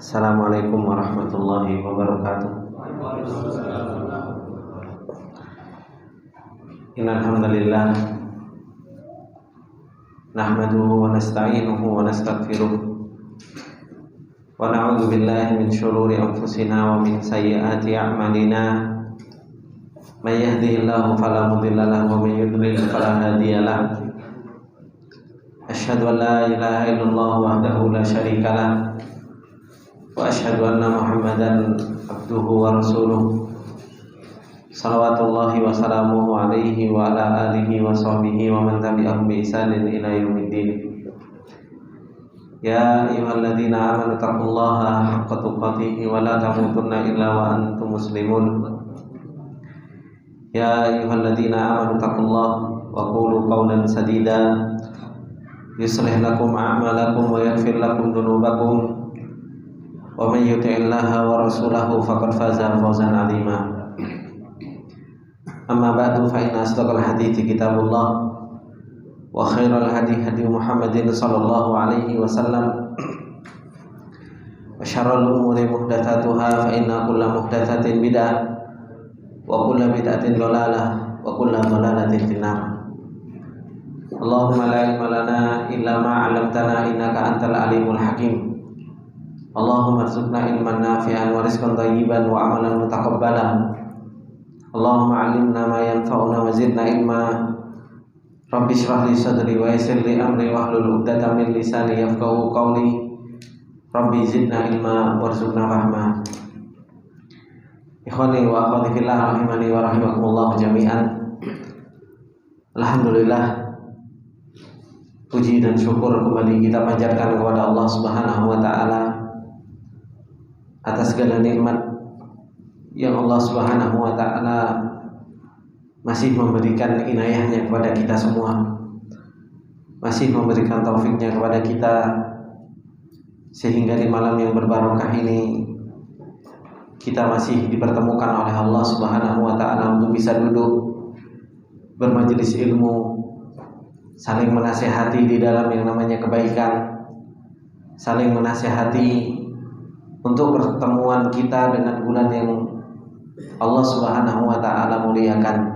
Assalamualaikum warahmatullahi wabarakatuh. Innal hamdalillah nahmaduhu wa nasta'inuhu wa nastaghfiruh wa na'udzu billahi min shururi anfusina wa min sayyiati a'malina. May yahdihillahu fala mudilla lahu wa may yudlil fala hadiya lahu. Asyhadu an la ilaha illallah wahdahu la syarika lah wa asyhadu anna Muhammadan abduhu wa rasuluh. Salawatullahi wa salamuhu alaihi wa ala alihi wa sahbihi wa man tabi'ahum bi ihsanin ila yaumiddin. Ya ayyuhalladzina amanu taqullaha haqqa tuqatih wa la tamutunna illa wa antum muslimun. Ya ayyuhalladzina amanu taqullaha wa qulu qawlan sadida yuslih lakum a'malakum wa yaghfir lakum dhunubakum wa may yuti'illaha wa rasulahu faqad faza fawzan 'azima. Amma ba'du, fa inna asdaqal hadithi kitabullah wa khairal hadi hadi Muhammadin sallallahu alaihi wasallam wa syarrul umuri muhdatsatuha fa inna kulla muhdatsatin bid'ah wa kulla bid'atin dhalalah wa kulla dhalalatin finnar. Allahumma la ilma lana illa ma 'allamtana innaka antal alimul hakim. Allahumma arzuqna ilman nafi'an wa rizqan thayyiban wa amalan mutaqabbalan. Allahumma 'allimna ma yanfa'una wa zidna ilma. Rabbi shrah li sadri wa yassir li amri wahlul 'uqdatam min lisani yafqahu qawli. Rabbi zidna ilma warzuqna fahma. Ikhwani wa akhwati fillah rahimani wa rahimakumullah jami'an. Alhamdulillah, puji dan syukur kembali kita panjatkan kepada Allah Subhanahu wa taala atas segala nikmat yang Allah Subhanahu wa taala masih memberikan inayahnya kepada kita semua, masih memberikan taufiknya kepada kita, sehingga di malam yang berbarokah ini kita masih dipertemukan oleh Allah Subhanahu wa taala untuk bisa duduk bermajelis ilmu, saling menasihati di dalam yang namanya kebaikan, saling menasihati untuk pertemuan kita dengan bulan yang Allah Subhanahu wa taala muliakan.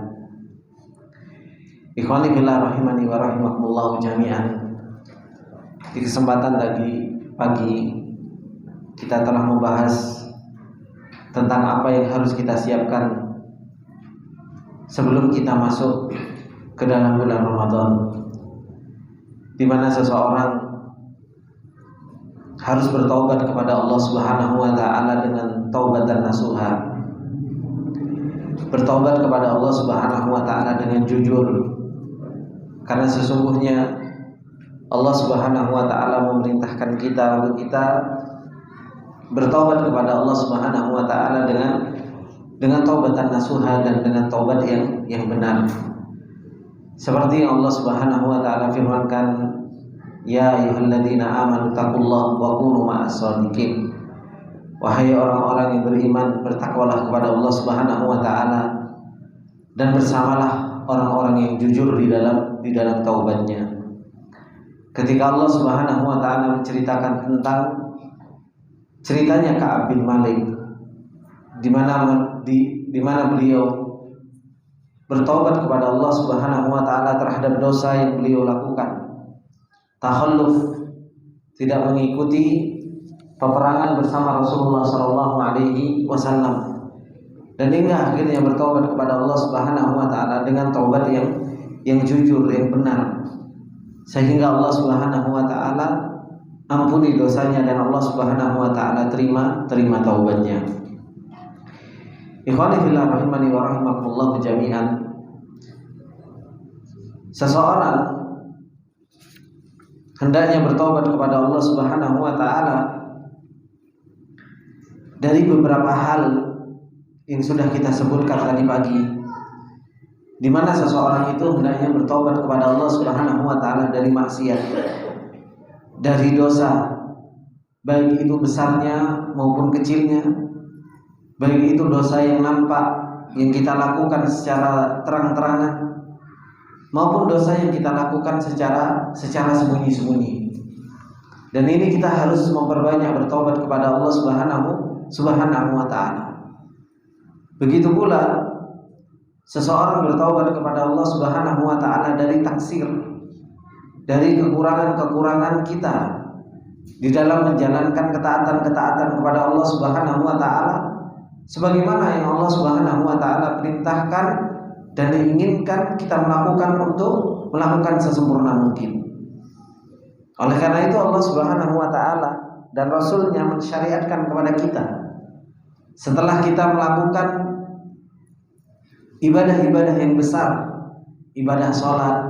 Ikhwani fillah rahimani wa rahimakumullah jami'an. Di kesempatan tadi pagi kita telah membahas tentang apa yang harus kita siapkan sebelum kita masuk ke dalam bulan Ramadan, di mana seseorang harus bertaubat kepada Allah Subhanahu wa taala dengan taubatan nasuha. Bertaubat kepada Allah Subhanahu wa taala dengan jujur. Karena sesungguhnya Allah Subhanahu wa taala memerintahkan kita untuk kita bertaubat kepada Allah Subhanahu wa taala dengan taubatan nasuha dan dengan taubat yang benar. Seperti yang Allah Subhanahu wa taala firmankan, ya ayyuhalladzina amanu taqullaha wa kunu ma'as shadiqin. Wahai orang-orang yang beriman, bertakwalah kepada Allah Subhanahu wa taala dan bersamalah orang-orang yang jujur di dalam taubatnya. Ketika Allah Subhanahu wa taala menceritakan tentang ceritanya Ka'ab bin Malik, di mana beliau bertaubat kepada Allah Subhanahu wa taala terhadap dosa yang beliau lakukan. Takhalluf, tidak mengikuti peperangan bersama Rasulullah sallallahu alaihi wasallam. Dan hingga akhirnya bertaubat kepada Allah Subhanahu wa taala dengan taubat yang jujur, yang benar. Sehingga Allah Subhanahu wa taala ampuni dosanya dan Allah Subhanahu wa taala terima taubatnya. Ikhwani fillah rahimani wa rahimakumullah jami'an. Seseorang hendaknya bertaubat kepada Allah Subhanahu wa taala dari beberapa hal yang sudah kita sebutkan tadi pagi, di mana seseorang itu hendaknya bertaubat kepada Allah Subhanahu wa taala dari maksiat, dari dosa, baik itu besarnya maupun kecilnya, baik itu dosa yang nampak yang kita lakukan secara terang-terangan maupun dosa yang kita lakukan secara sembunyi-sembunyi. Dan ini kita harus memperbanyak bertobat kepada Allah Subhanahu wa ta'ala. Begitu pula seseorang bertobat kepada Allah Subhanahu wa ta'ala dari taksir, dari kekurangan-kekurangan kita di dalam menjalankan ketaatan-ketaatan kepada Allah Subhanahu wa ta'ala, sebagaimana yang Allah Subhanahu wa ta'ala perintahkan dan diinginkan kita melakukan untuk melakukan sesempurna mungkin. Oleh karena itu Allah Subhanahu wa ta'ala dan Rasulnya mensyariatkan kepada kita, setelah kita melakukan ibadah-ibadah yang besar, ibadah sholat,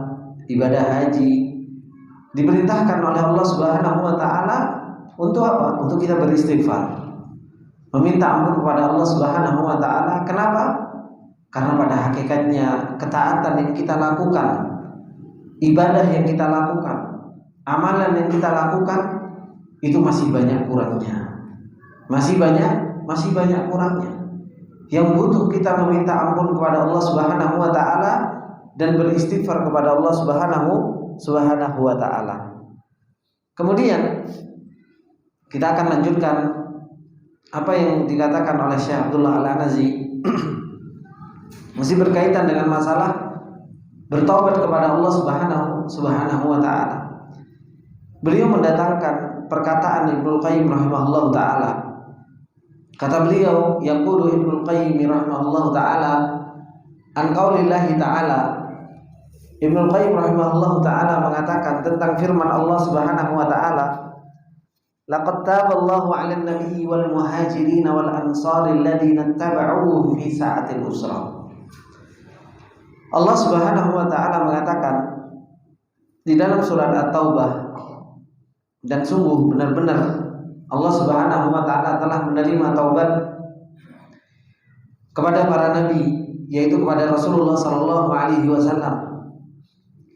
ibadah haji, diperintahkan oleh Allah Subhanahu wa ta'ala untuk apa? Untuk kita beristighfar, meminta ampun kepada Allah Subhanahu wa ta'ala. Kenapa? Karena pada hakikatnya ketaatan yang kita lakukan, ibadah yang kita lakukan, amalan yang kita lakukan itu masih banyak kurangnya. Masih banyak kurangnya. Yang butuh kita meminta ampun kepada Allah Subhanahu wa ta'ala dan beristighfar kepada Allah Subhanahu wa ta'ala. Kemudian kita akan lanjutkan apa yang dikatakan oleh Syekh Abdullah Al-Anazi masih berkaitan dengan masalah bertaubat kepada Allah Subhanahu wa ta'ala. Beliau mendatangkan perkataan Ibnu Qayyim rahimahullah ta'ala. Kata beliau, yaqulu Ibnu Qayyim rahimahullah ta'ala an qaulillahi ta'ala. Ibnu Qayyim rahimahullah ta'ala mengatakan tentang firman Allah Subhanahu wa ta'ala, laqad taballahu 'alan nabiyyi wal muhajirin wal ansari alladziina ittaba'uuhu fi sa'atil usra. Allah Subhanahu wa ta'ala mengatakan di dalam surat At-Taubah, dan sungguh benar-benar Allah Subhanahu wa ta'ala telah menerima taubat kepada para nabi, yaitu kepada Rasulullah sallallahu alaihi wasallam,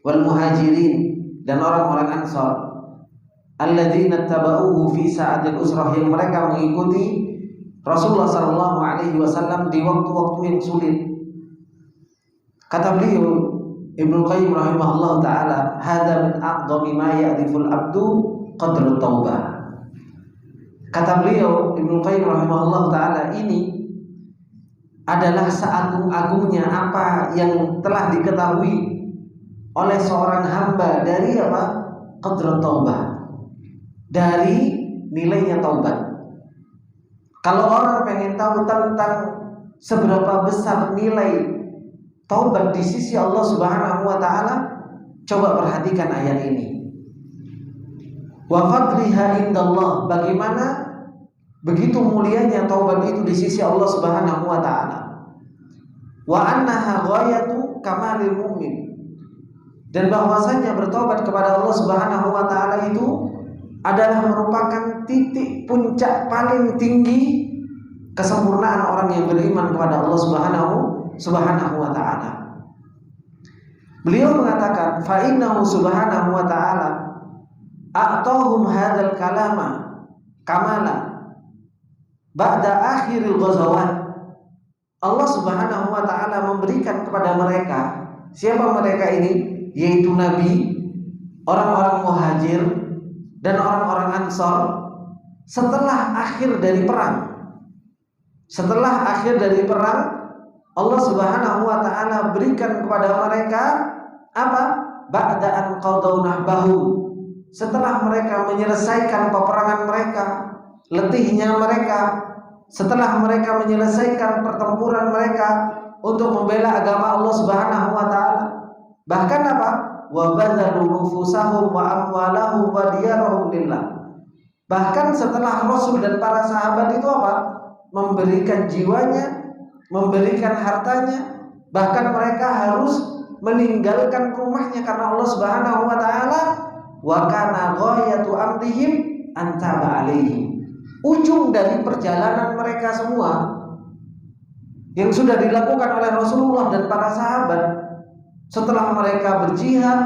wal muhajirin, dan orang-orang Ansar, alladzina tabauhu fi sa'atil usrah, yang mereka mengikuti Rasulullah sallallahu alaihi wasallam di waktu-waktu yang sulit. Kata beliau Ibnu Qayyim rahimahullah ta'ala, hadza min a'dhami ma ya'riful abdu qadrut taubah. Kata beliau Ibnu Qayyim rahimahullah ta'ala, ini adalah seagung-agungnya apa yang telah diketahui oleh seorang hamba dari apa? Qadrut taubah, dari nilainya taubat. Kalau orang pengen tahu tentang seberapa besar nilai taubat di sisi Allah Subhanahu wa ta'ala, coba perhatikan ayat ini. Wa fadliha indallah, bagaimana begitu mulianya taubat itu di sisi Allah Subhanahu wa ta'ala. Wa annaha ghayatu kamalil mu'min, dan bahwasanya bertobat kepada Allah Subhanahu wa ta'ala itu adalah merupakan titik puncak paling tinggi kesempurnaan orang yang beriman kepada Allah Subhanahu wa ta'ala. Beliau mengatakan, fa innahu subhanahu wa ta'ala a'tahum hadzal kalama kamala ba'da akhiril ghazawat. Allah Subhanahu wa ta'ala memberikan kepada mereka, siapa mereka ini? Yaitu nabi, orang-orang muhajir, dan orang-orang Ansar, setelah akhir dari perang. Setelah akhir dari perang, Allah Subhanahu wa ta'ala berikan kepada mereka apa? Ba'da an qadaw nahbahu, setelah mereka menyelesaikan peperangan mereka, letihnya mereka, setelah mereka menyelesaikan pertempuran mereka untuk membela agama Allah Subhanahu wa ta'ala. Bahkan apa? Wa badzalu nufusahum wa amwalahum wa diyarahum lillah. Bahkan setelah Rasul dan para sahabat itu apa? Memberikan jiwanya, memberikan hartanya, bahkan mereka harus meninggalkan rumahnya karena Allah Subhanahu wa ta'ala. Wa kana ghayatu amrihim antaba alaihim. Ujung dari perjalanan mereka semua yang sudah dilakukan oleh Rasulullah dan para sahabat, setelah mereka berjihad,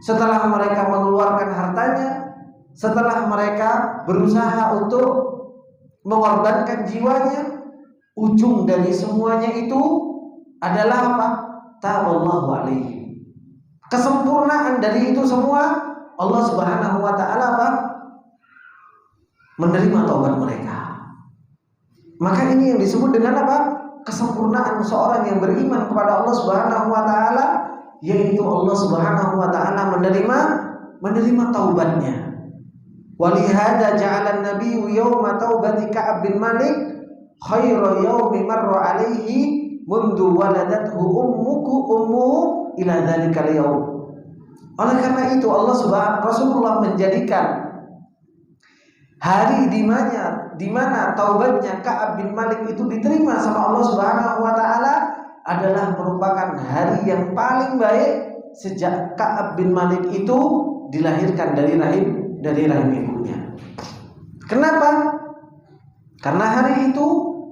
setelah mereka mengeluarkan hartanya, setelah mereka berusaha untuk mengorbankan jiwanya, ujung dari semuanya itu adalah apa? Taballahu alaihi. Kesempurnaan dari itu semua Allah Subhanahu wa ta'ala apa? menerima taubat mereka. Maka ini yang disebut dengan apa? Kesempurnaan seorang yang beriman kepada Allah Subhanahu wa taala, yaitu Allah Subhanahu wa taala menerima taubatnya. Walihada ja'ala an-nabiyyu yauma taubati Ka'ab bin Malik khairu yaumi marra alaihi mundu waladathu ummuhu ila dzalikal yaum. Oleh karena itu Rasulullah menjadikan hari di mana taubatnya Ka'ab bin Malik itu diterima sama Allah Subhanahu wa taala adalah merupakan hari yang paling baik sejak Ka'ab bin Malik itu dilahirkan dari rahim ibunya. Kenapa? Karena hari itu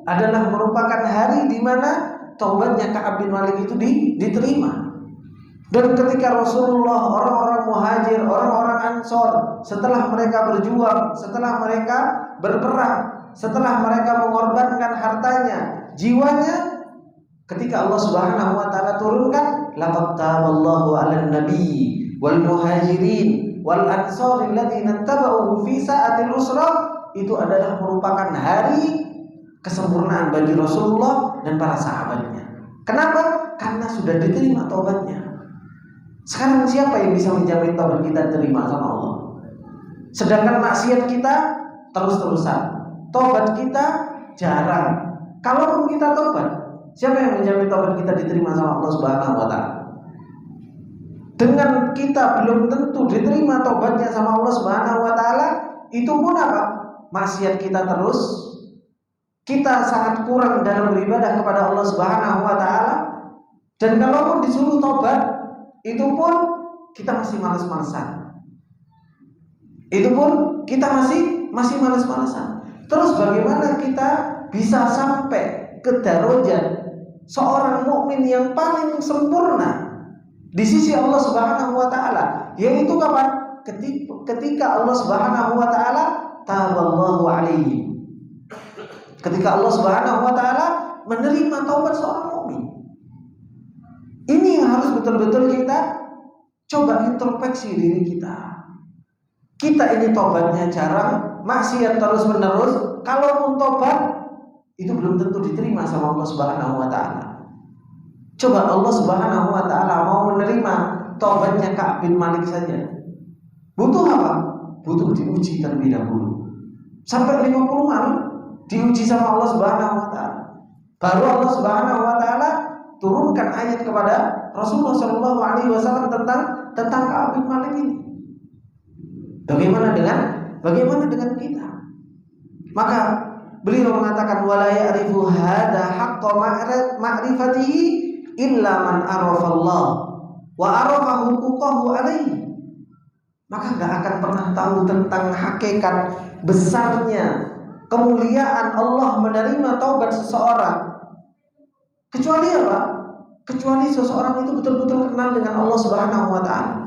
adalah merupakan hari di mana taubatnya Ka'ab bin Malik itu diterima. Dan ketika Rasulullah, orang-orang muhajir, orang-orang ansor, setelah mereka berjuang, setelah mereka berperang, setelah mereka mengorbankan hartanya, jiwanya, ketika Allah Subhanahu wa taala turunkan laqad taballahu 'alan nabiy wal muhajirin wal ansor alladziina tabauhu fi sa'atil usra, itu adalah merupakan hari kesempurnaan bagi Rasulullah dan para sahabatnya. Kenapa? Karena sudah diterima taubatnya. Sekarang siapa yang bisa menjamin taubat kita diterima sama Allah? Sedangkan maksiat kita terus-terusan, taubat kita jarang. Kalaupun kita taubat, siapa yang menjamin taubat kita diterima sama Allah Subhanahu wa taala? Dengan kita belum tentu diterima taubatnya sama Allah Subhanahu wa taala, itu pun apa? Maksiat kita terus, kita sangat kurang dalam beribadah kepada Allah Subhanahu wa taala, dan kalaupun disuruh taubat, itu pun kita masih malas-malasan. Itu pun kita masih malas-malasan. Terus bagaimana kita bisa sampai ke darajat seorang mukmin yang paling sempurna di sisi Allah Subhanahu wa taala? Yaitu kapan? Ketika Allah Subhanahu wa taala taballahu alaihi. Ketika Allah Subhanahu wa taala menerima taubat seorang mukmin. Ini yang harus betul-betul kita coba introspeksi diri kita. Kita ini tobatnya jarang, maksiat terus-menerus. Kalaupun tobat, itu belum tentu diterima sama Allah Subhanahu wa taala. Coba Allah Subhanahu wa taala mau menerima tobatnya Ka'ab bin Malik saja, butuh apa? Butuh diuji terlebih dahulu. Sampai 50 malam diuji sama Allah Subhanahu wa taala. Baru Allah Subhanahu wa taala turunkan ayat kepada Rasulullah Shallallahu Alaihi Wasallam tentang Ka'ab bin Malik ini. Bagaimana dengan kita? Maka beliau mengatakan wala ya'rifu hadza haqqa ma'rifatihi illa man arafa Allah wa arafa huquqahu alaihi. Maka enggak akan pernah tahu tentang hakikat besarnya kemuliaan Allah menerima taubat seseorang kecuali apa? Kecuali seseorang itu betul-betul kenal dengan Allah Subhanahu wa taala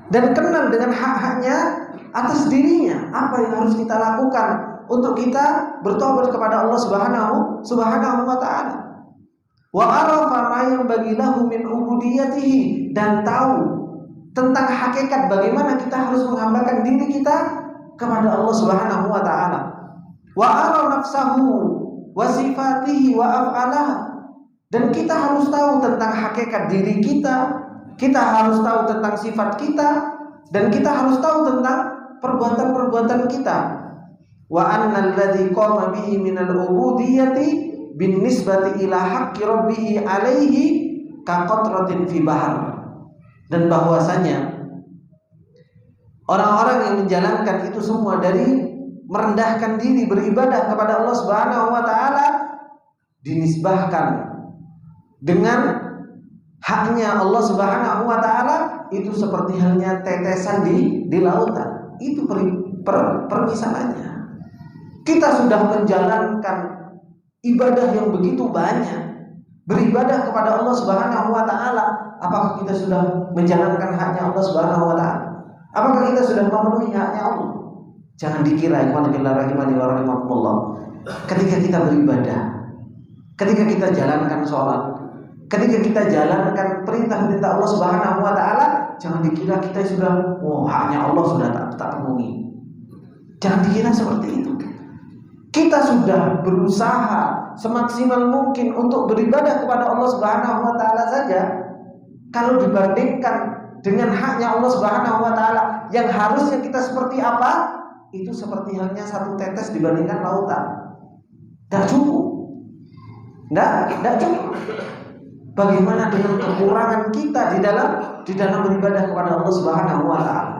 dan kenal dengan hak-haknya atas dirinya. Apa yang harus kita lakukan untuk kita bertobat kepada Allah Subhanahu wa taala? Wa arafa ma yanbaghi lahu min ubudiyatihi, dan tahu tentang hakikat bagaimana kita harus menghambakan diri kita kepada Allah Subhanahu wa taala. Wa ara nafsahu wa sifatihi wa af'alah, dan kita harus tahu tentang hakikat diri kita, kita harus tahu tentang sifat kita, dan kita harus tahu tentang perbuatan-perbuatan kita. Wa annal ladzi qama bihi minal ubudiyyati bin nisbati ila haqqi rabbih alaihi ka qatratin fi bahr. Dan bahwasanya orang-orang yang menjalankan itu semua dari merendahkan diri beribadah kepada Allah Subhanahu wa taala dinisbahkan dengan haknya Allah Subhanahu wa taala, itu seperti halnya tetesan di lautan. Itu permisalannya. Kita sudah menjalankan ibadah yang begitu banyak, beribadah kepada Allah Subhanahu wa taala. Apakah kita sudah menjalankan haknya Allah Subhanahu wa taala? Apakah kita sudah memenuhi haknya Allah? Jangan dikira ketika kita beribadah, ketika kita jalankan sholat, ketika kita jalankan perintah-perintah Allah Subhanahu wa taala, jangan dikira kita sudah haknya Allah sudah tak penuhi. Jangan dikira seperti itu. Kita sudah berusaha semaksimal mungkin untuk beribadah kepada Allah Subhanahu wa taala saja. Kalau dibandingkan dengan haknya Allah Subhanahu wa taala yang harusnya kita seperti apa? Itu seperti halnya satu tetes dibandingkan lautan. Tidak cukup. Tidak cukup. Bagaimana dengan kekurangan kita di dalam beribadah kepada Allah Subhanahu wa taala?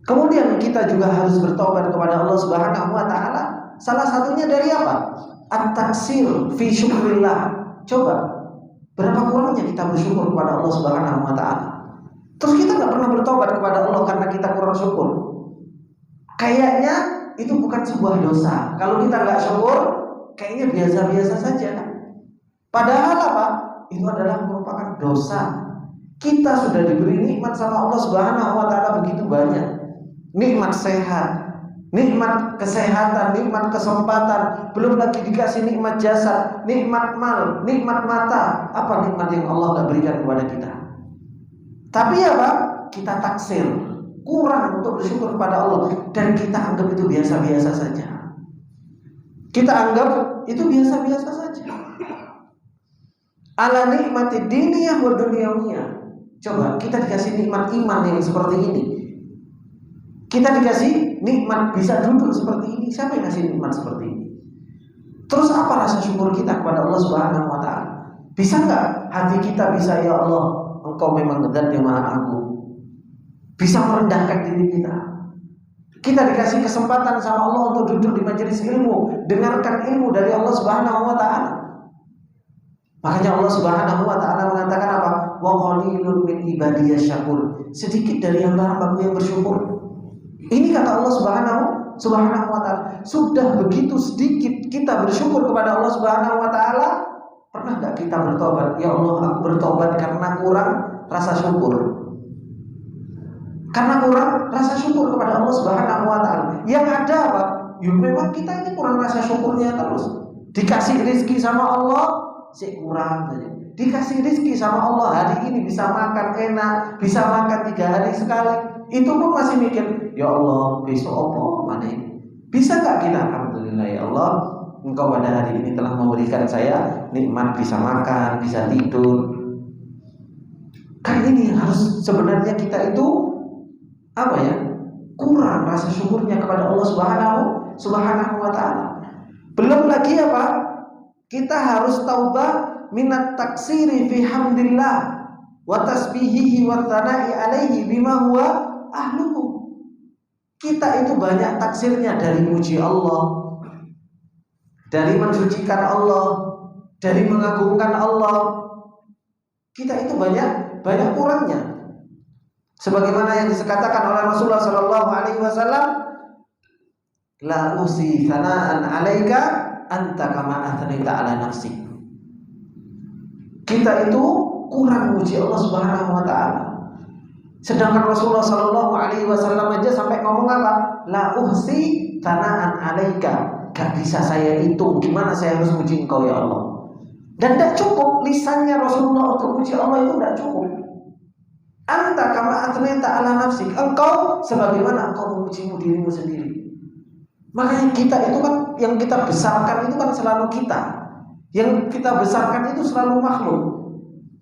Kemudian kita juga harus bertobat kepada Allah Subhanahu wa taala. Salah satunya dari apa? At-taksir fi syukrillah. Coba, berapa kurangnya kita bersyukur kepada Allah Subhanahu wa taala? Terus kita nggak pernah bertobat kepada Allah karena kita kurang syukur. Kayaknya itu bukan sebuah dosa. Kalau kita nggak syukur, kayaknya biasa-biasa saja. Padahal apa? Itu adalah merupakan dosa. Kita sudah diberi nikmat sama Allah Subhanahu wa taala begitu banyak. Nikmat sehat, nikmat kesehatan, nikmat kesempatan, belum lagi dikasih nikmat jasad, nikmat mal, nikmat mata. Apa nikmat yang Allah nggak berikan kepada kita? Tapi apa? Kita taksir, kurang untuk bersyukur kepada Allah, dan kita anggap itu biasa-biasa saja. Kita anggap itu biasa-biasa saja. Ala nikmati diniyah wa dunyawiyah. Coba kita dikasih nikmat iman yang seperti ini. Kita dikasih nikmat bisa duduk seperti ini. Siapa yang kasih nikmat seperti ini? Terus apa rasa syukur kita kepada Allah Subhanahu wa taala? Bisa nggak hati kita bisa, ya Allah, Engkau memang Zat yang Maha Agung. Bisa merendahkan diri kita. Kita dikasih kesempatan sama Allah untuk duduk di majelis ilmu, dengarkan ilmu dari Allah Subhanahu wa taala. Makanya Allah Subhanahu wa taala mengatakan apa? Wa qalilun min ibadiyasy syakur. Sedikit dari hamba-Hamba-Ku yang bersyukur. Ini kata Allah Subhanahu wa taala. Sudah begitu sedikit kita bersyukur kepada Allah Subhanahu wa taala. Pernah enggak kita bertobat? Ya Allah, aku bertobat karena kurang rasa syukur. Karena kurang rasa syukur kepada Allah Subhanahu wa taala. Yang ada apa? Ya memang kita ini kurang rasa syukurnya terus. Dikasih rezeki sama Allah, sih kurang saja. Dikasih rezeki sama Allah, hari ini bisa makan enak, bisa makan 3 hari sekali. Itu pun masih mikir, ya Allah, besok apa mana ini? Bisa gak kita? Alhamdulillah ya Allah, Engkau pada hari ini telah memberikan saya nikmat bisa makan, bisa tidur. Kan ini harus sebenarnya kita itu apa ya? Kurang rasa syukurnya kepada Allah Subhanahu wa taala. Belum lagi apa? Kita harus taubah minat taksiri fi hamdillah wa tasbihihi wa tsana'i alaihi bima huwa ahluhu. Kita itu banyak taksirnya dari muji Allah, dari mensucikan Allah, dari mengagungkan Allah. Kita itu banyak kurangnya. Sebagaimana yang dikatakan oleh Rasulullah sallallahu alaihi wasallam, la usi thana'an 'alaika anta kama athnita 'ala nafsik. Kita itu kurang muji Allah Subhanahu wa taala. Sedangkan Rasulullah sallallahu alaihi wasallam aja sampai ngomong apa? La uhsi thana'an 'alaika. Gak bisa saya hitung gimana saya harus muji Engkau ya Allah. Dan tidak cukup lisannya Rasulullah untuk muji Allah, itu tidak cukup. Anta kama athnita 'ala nafsik. Engkau sebagaimana engkau memuji dirimu sendiri. Makanya kita itu kan, yang kita besarkan itu kan selalu kita. Yang kita besarkan itu selalu makhluk.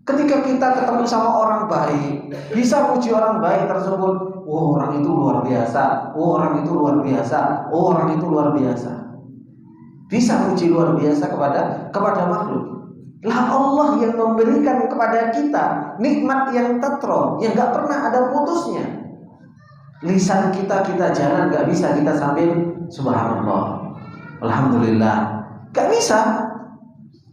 Ketika kita ketemu sama orang baik, bisa puji orang baik tersebut. Oh, orang itu luar biasa. Oh, orang itu luar biasa. Oh, orang itu luar biasa. Bisa puji luar biasa kepada makhluk. Lah Allah yang memberikan kepada kita nikmat yang tetro, yang gak pernah ada putusnya. Lisan kita jalan gak bisa kita sambil subhanallah, alhamdulillah, gak bisa.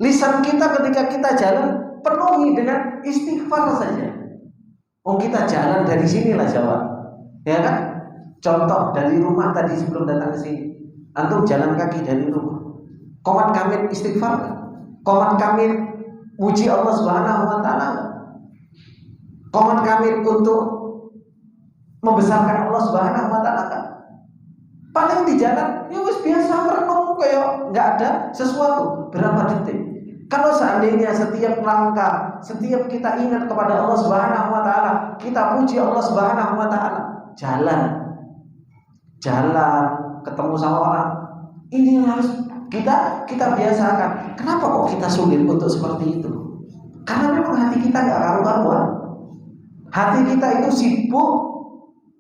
Lisan kita ketika kita jalan penuhi dengan istighfar saja. Oh, kita jalan dari sinilah Jawa, ya kan? Contoh dari rumah tadi sebelum datang ke sini, antum jalan kaki dari rumah. Qomat kamil istighfar. Qomat kamil muji Allah Subhanahu wa taala. Qomat kamil untuk membesarkan Allah Subhanahu wa taala. Paling di jalan ya wis biasa merenung kayak enggak ada sesuatu berapa detik. Kalau seandainya setiap langkah, setiap kita ingat kepada Allah Subhanahu wa taala, kita puji Allah Subhanahu wa taala, jalan jalan, ketemu sama orang. Ini yang harus kita biasakan. Kenapa kok kita sulit untuk seperti itu? Karena memang hati kita nggak karu-karuan. Hati kita itu sibuk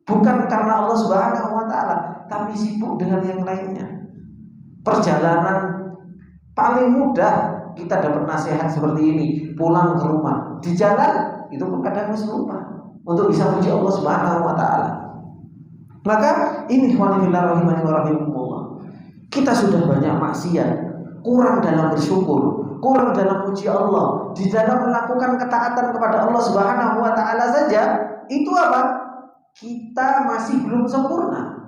bukan karena Allah Subhanahu wa Ta'ala, tapi sibuk dengan yang lainnya. Perjalanan paling mudah kita dapat nasihat seperti ini, pulang ke rumah. Di jalan itu pun kadang masih lupa untuk bisa puji Allah Subhanahu wa Ta'ala. Maka ini ikhwanillah rahimani wa rahimakumullah. Kita sudah banyak maksiat, kurang dalam bersyukur, kurang dalam puji Allah, di dalam melakukan ketaatan kepada Allah Subhanahu wa Ta'ala saja, itu apa? Kita masih belum sempurna.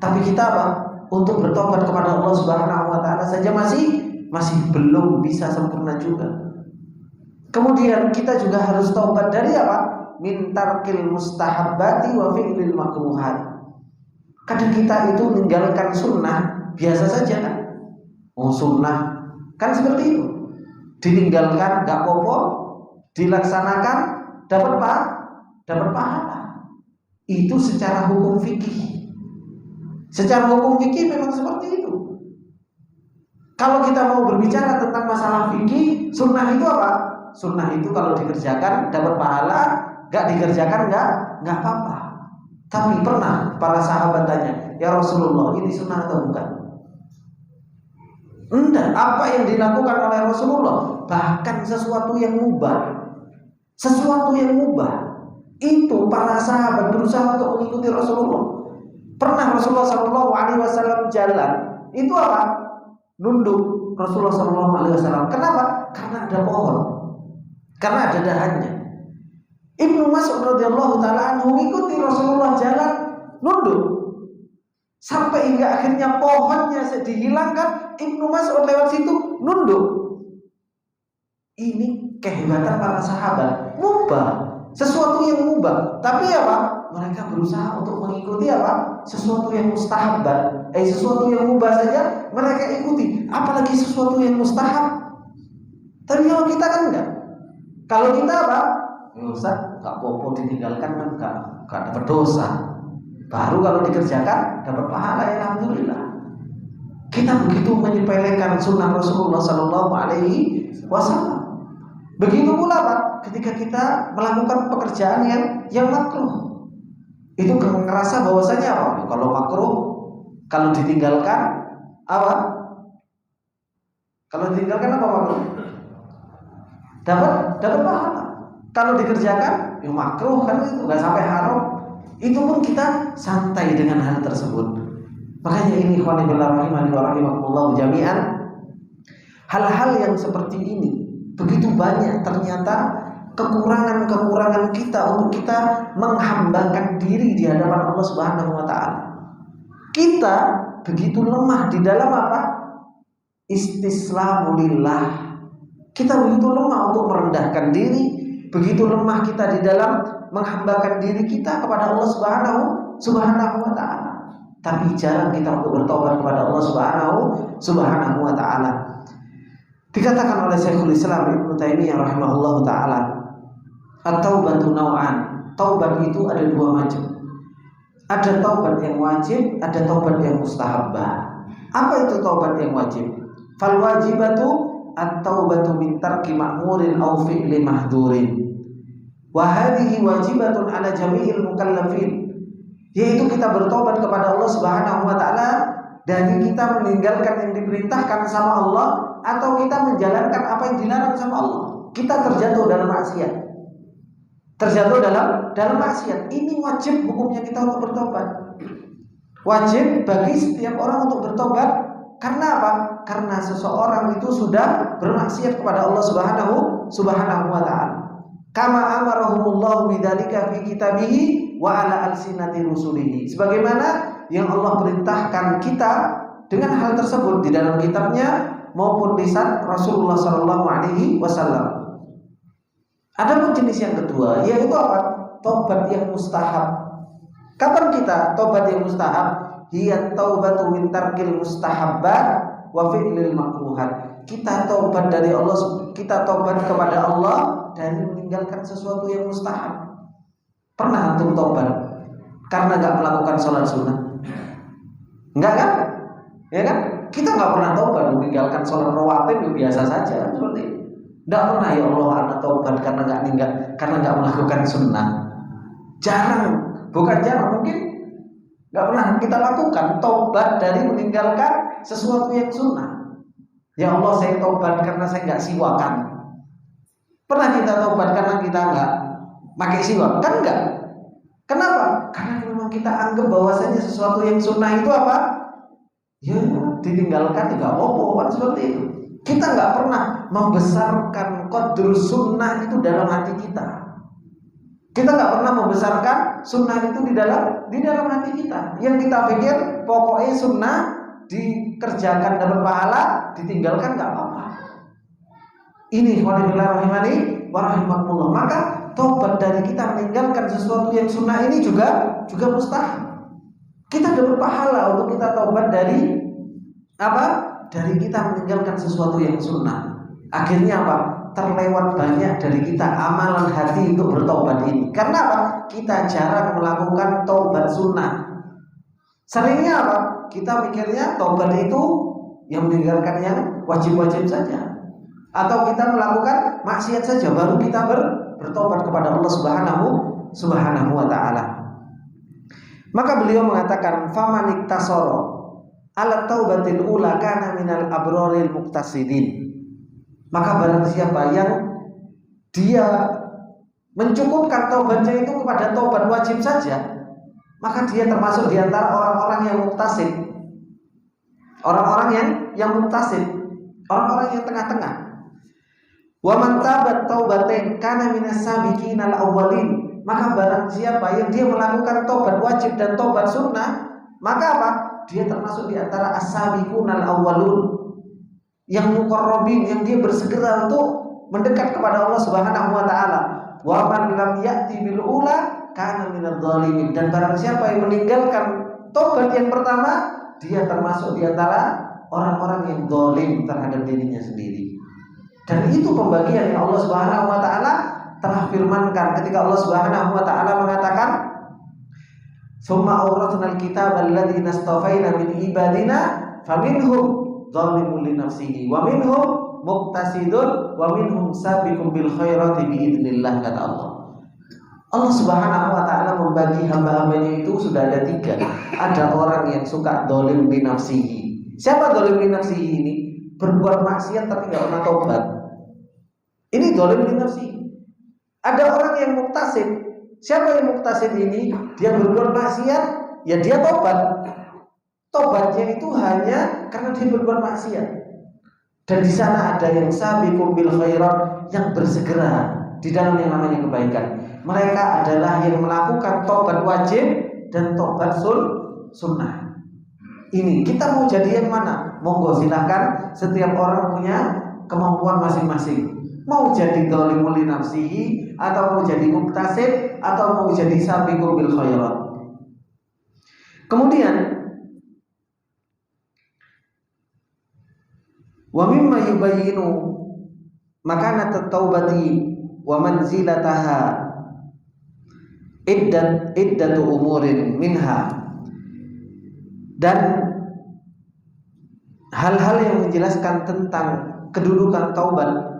Tapi kita apa? Untuk bertobat kepada Allah Subhanahu wa Ta'ala saja masih belum bisa sempurna juga. Kemudian kita juga harus taubat dari apa? Min tarkil mustahabbati wa fi'lil makruhat. Kadang kita itu meninggalkan sunnah biasa saja kan? Oh sunnah kan seperti itu, ditinggalkan gak apa-apa, dilaksanakan dapat pahala. Itu secara hukum fikih. Secara hukum fikih memang seperti itu. Kalau kita mau berbicara tentang masalah fikih, sunnah itu apa? Sunnah itu kalau dikerjakan dapat pahala, gak dikerjakan gak apa-apa. Tapi pernah para sahabat tanya, ya Rasulullah, ini sunnah atau bukan? Enggak, apa yang dilakukan oleh Rasulullah, bahkan sesuatu yang mubah. Sesuatu yang mubah itu para sahabat berusaha untuk mengikuti Rasulullah. Pernah Rasulullah SAW jalan, itu apa? Nunduk Rasulullah SAW. Kenapa? Karena ada pohon, karena ada dahannya. Ibnu Mas'ud radhiyallahu taala anhu mengikuti Rasulullah jalan nunduk sampai hingga akhirnya pohonnya dihilangkan. Ibnu Mas'ud lewat situ nunduk. Ini kehebatan para sahabat. Mubah, sesuatu yang mubah, tapi apa? Mereka berusaha untuk mengikuti apa? Sesuatu yang mustahabat. Sesuatu yang mubah saja mereka ikuti, apalagi sesuatu yang mustahab. Tapi kalau kita kan enggak. Kalau kita apa? Ustaz, gak apa-apa ditinggalkan kan gak dapat dosa. Baru kalau dikerjakan dapat pahala, alhamdulillah. Kita begitu menyepelekan sunnah Rasulullah Sallallahu Alaihi Wasallam. Begitu pula Pak, ketika kita melakukan pekerjaan yang makruh, itu ngerasa bahwasanya apa? Kalau makruh, kalau ditinggalkan apa? Kalau ditinggalkan apa makruh? Dapat pahala. Kalau dikerjakan, ya makruh kan itu nggak sampai haram. Itu pun kita santai dengan hal tersebut. Makanya ini ikhwanillah rahimani wa rahimakumullah jami'an. Hal-hal yang seperti ini begitu banyak ternyata kekurangan-kekurangan kita untuk kita menghambakan diri di hadapan Allah Subhanahu wa Ta'ala. Kita begitu lemah di dalam apa? Istislamulillah. Kita begitu lemah untuk merendahkan diri. Begitu lemah kita di dalam menghambakan diri kita kepada Allah Subhanahu wa Ta'ala. Tapi jarang kita untuk bertobat kepada Allah Subhanahu wa Ta'ala. Dikatakan oleh Syekhul Islam Ibnu Taimiyah rahimahullahu taala, at-taubatu naw'an. Taubat itu ada dua macam. Ada taubat yang wajib, ada taubat yang mustahabbah. Apa itu taubat yang wajib? Fal wajibatu at-taubatu min tarki ma'murin aw fi'li mahdhurin. Wa hadhihi wajibatun ala jami'il mukallafin. Yaitu kita bertobat kepada Allah Subhanahu wa Ta'ala dari kita meninggalkan yang diperintahkan sama Allah, atau kita menjalankan apa yang dilarang sama Allah. Kita terjatuh dalam maksiat. Terjatuh dalam maksiat. Ini wajib hukumnya kita untuk bertobat. Wajib bagi setiap orang untuk bertobat. Karena apa? Karena seseorang itu sudah bermaksiat kepada Allah Subhanahu wa Ta'ala. Kama amarahumullahu bidzalika fi kitabihi wa ala alsinati rusulihi. Sebagaimana yang Allah perintahkan kita dengan hal tersebut di dalam kitabnya maupun lisan Rasulullah sallallahu alaihi wasallam. Ada pun jenis yang kedua, yaitu apa? Taubat yang mustahab. Kapan kita taubat yang mustahab? Hiya taubatu min tarkil mustahabbat wa fi'lil makruhat. Kita taubat dari Allah, kita taubat kepada Allah dari meninggalkan sesuatu yang mustahab. Pernah antum taubat karena nggak melakukan sholat sunnah? Enggak kan? Ya kan? Kita nggak pernah taubat meninggalkan sholat rawatib biasa saja seperti itu. Nggak pernah, ya Allah anak taubat karena nggak melakukan sunnah. Jarang, bukan jarang, mungkin nggak pernah kita lakukan taubat dari meninggalkan sesuatu yang sunnah. Ya Allah, saya taubat karena saya nggak siwakan. Pernah kita taubat karena kita nggak pakai siwak? Kan enggak. Kenapa? Karena memang kita anggap bahwasanya sesuatu yang sunnah itu apa? Ya ditinggalkan juga apa-apa, kan seperti itu. Kita nggak pernah membesarkan qadrul sunnah itu dalam hati kita. Kita nggak pernah membesarkan sunnah itu di dalam hati kita. Yang kita pikir pokoknya sunnah dikerjakan dapat pahala, ditinggalkan nggak apa-apa. Ini rahimani wa rahimakumullah. Maka tobat dari kita meninggalkan sesuatu yang sunnah ini juga mustahil. Kita dapat pahala untuk kita tobat dari apa? Dari kita meninggalkan sesuatu yang sunnah. Akhirnya apa? Terlewat banyak dari kita amalan hati untuk bertobat ini. Karena apa? Kita jarang melakukan tobat sunnah. Seringnya apa? Kita mikirnya tobat itu yang meninggalkan yang wajib-wajib saja. Atau kita melakukan maksiat saja baru kita bertobat kepada Allah Subhanahu wa taala. Maka beliau mengatakan faman iktasara ala taubatil ula kana minal abraril muqtasidin. Maka barang siapa yang dia mencukupkan taubatnya itu kepada taubat wajib saja, maka dia termasuk di antara orang-orang yang muqtasid. Orang-orang yang muqtasid, orang-orang yang tengah-tengah. Wa man tabat taubatain kana minas sabiqinal awwalin. Maka barang siapa yang dia melakukan taubat wajib dan taubat sunnah, maka apa? Dia termasuk di antara as-sabiqunal awwalun, yang muqarrabin, yang dia bersegera untuk mendekat kepada Allah Subhanahu wa taala. Wa man lam ya'ti bil ula kana minadh dhalimin. Dan barang siapa yang meninggalkan taubat yang pertama, dia termasuk di antara orang-orang yang zalim terhadap dirinya sendiri. Dan itu pembagian yang Allah Subhanahu wa taala telah firmankan ketika Allah Subhanahu wa taala mengatakan summa awrathnal kitaba alladziina istafaina min ibadina faminhum dzalimun li nafsihi wa minhum muqtasidun wa minhum sabiqun bil khairati biidznillah, kata Allah. Allah Subhanahu wa taala membagi hamba-hambanya itu sudah ada 3. Ada orang yang suka zalim li nafsihi. Siapa zalim li nafsihi ini? Berbuat maksiat tapi enggak pernah tobat. Ini zalim li nafsihi. Ada orang yang muktasid. Siapa yang muktasid ini? Dia berbuat maksiat, ya dia tobat. Tobatnya itu hanya karena dia berbuat maksiat. Dan di sana ada yang sabiqum bil khairat, yang bersegera di dalam yang namanya kebaikan. Mereka adalah yang melakukan tobat wajib dan tobat sunnah. Ini kita mau jadi yang mana? Monggo silakan, setiap orang punya kemampuan masing-masing. Mau jadi zalimul li nafsihi, atau mau jadi muktasid, atau mau jadi sabiqul bil khairat. Kemudian wa mimma yubayyinu makanat at-taubati wa manzilataha iddatu umurin minha. Dan hal-hal yang menjelaskan tentang kedudukan taubat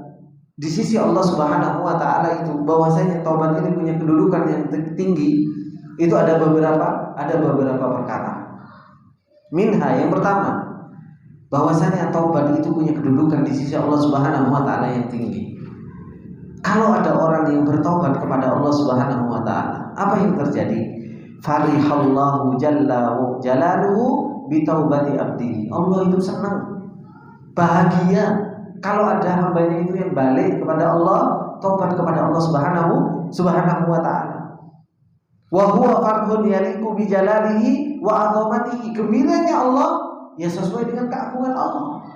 di sisi Allah Subhanahu wa taala itu, bahwasanya taubat ini punya kedudukan yang tinggi, itu ada beberapa perkara. Minha, yang pertama, bahwasanya taubat itu punya kedudukan di sisi Allah Subhanahu wa taala yang tinggi. Kalau ada orang yang bertaubat kepada Allah Subhanahu wa taala, apa yang terjadi? Farihallahu jalla wa jalaluhu bi taubati abdi. Allah itu senang, bahagia kalau ada hambanya itu yang balik kepada Allah, taubat kepada Allah Subhanahu wa taala. Wa huwa farhun yaliqu bi jalalihi wa 'azamatihi. Gembiranya Allah ya sesuai dengan keagungan Allah.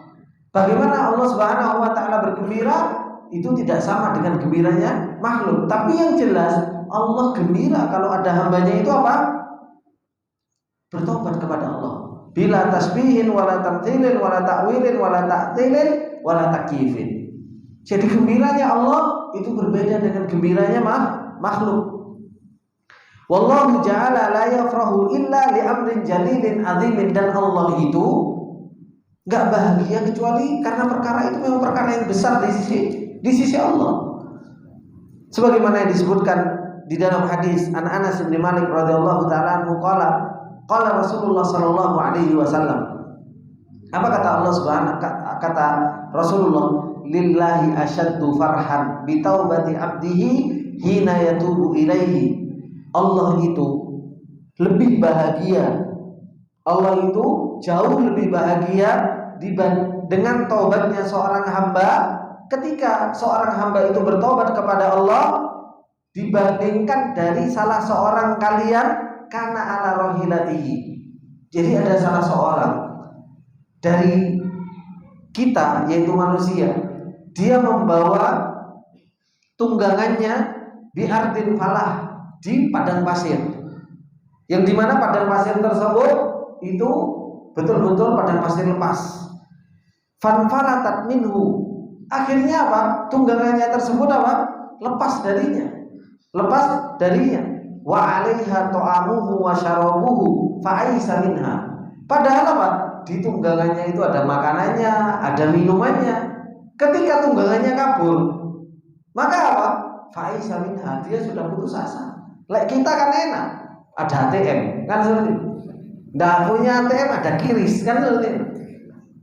Bagaimana Allah Subhanahu wa taala bergembira itu tidak sama dengan gembiranya makhluk. Tapi yang jelas Allah gembira kalau ada hambanya itu apa? Bertobat kepada Allah. Bila tasbihin wala tamthilin wala ta'wilin wala ta'tilin wala takyifin. Jadi gembiranya Allah itu berbeda dengan gembiranya makhluk. Wallahu ja'ala la yafrahu illa li amrin jalilin azimin, dan Allah itu enggak bahagia kecuali karena perkara itu memang perkara yang besar di sisi Allah. Sebagaimana yang disebutkan di dalam hadis an Anas bin Malik radhiyallahu taala anhu qala Rasulullah sallallahu alaihi wasallam. Apa kata Allah Subhanahu kata Rasulullah, lillahi asyaddu farhan bi taubati abdihi hina yatubu ilaihi. Allah itu lebih bahagia, Allah itu jauh lebih bahagia dengan taubatnya seorang hamba ketika seorang hamba itu bertobat kepada Allah dibandingkan dari salah seorang kalian kana ala rohilatihi. Jadi ada salah seorang dari kita, yaitu manusia, dia membawa tunggangannya di ardin falah, di padang pasir, yang dimana padang pasir tersebut itu betul-betul padang pasir lepas. Fanfalatat minhu, akhirnya apa? Tunggangannya tersebut apa? Lepas darinya. Wa 'alaiha ta'amuhu wa syarabuhu fa'aisa minha. Padahal apa? Di tunggangannya itu ada makanannya, ada minumannya. Ketika tunggangannya kabur, maka apa? Fa'aisa minha, dia sudah putus asa. Kita kan enak, ada ATM, kan seperti itu. Nggak punya ATM, ada kiris, kan seperti itu.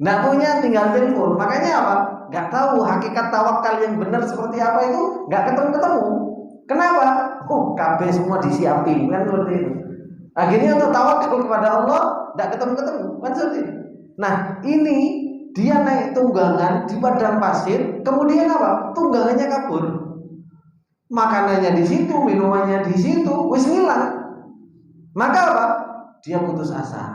Nggak punya, tinggal telepon. Makanya apa? Nggak tahu hakikat tawakal yang benar seperti apa itu, nggak ketemu. Kenapa? KB semua disiapin, kan seperti itu. Akhirnya untuk tawakal kepada Allah nggak ketemu, kan seperti itu. Nah, ini dia naik tunggangan di padang pasir, kemudian apa? Tunggangannya kabur. Makanannya di situ, minumannya di situ, wis ngilang. Maka apa? Dia putus asa.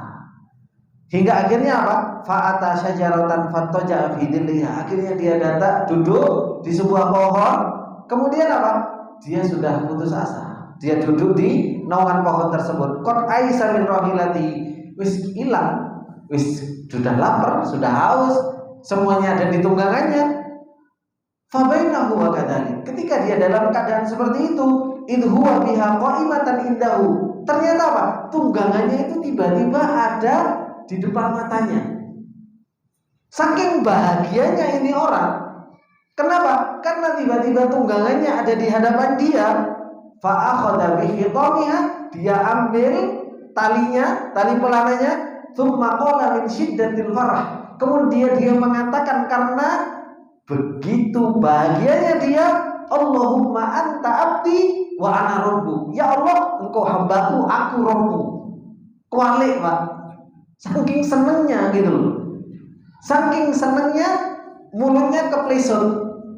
Hingga akhirnya apa? Fa'ata syajaratan fattaja'a fi dhilliha. Akhirnya dia datang duduk di sebuah pohon. Kemudian apa? Dia sudah putus asa. Dia duduk di naungan pohon tersebut. Qad aisa min rahilati. Wis hilang. Wis sudah lapar, sudah haus, semuanya ada di tunggangannya. Fabainahu wa kadzalik. Ketika dia dalam keadaan seperti itu, idhuwa biha qa'imatan indahu. Ternyata apa? Tunggangannya itu tiba-tiba ada di depan matanya. Saking bahagianya ini orang. Kenapa? Karena tiba-tiba tunggangannya ada di hadapan dia. Fa akhadha bi khitamiha, dia ambil talinya, tali pelananya, tsumma qala min syiddatil farah. Kemudian dia mengatakan karena begitu bahagianya dia, Allahumma anta abdi wa ana rabbuk. Ya Allah, engkau hambaku, aku Rabbmu. Kualik, Pak. Saking senengnya gitu loh. Saking senengnya mulutnya kepleset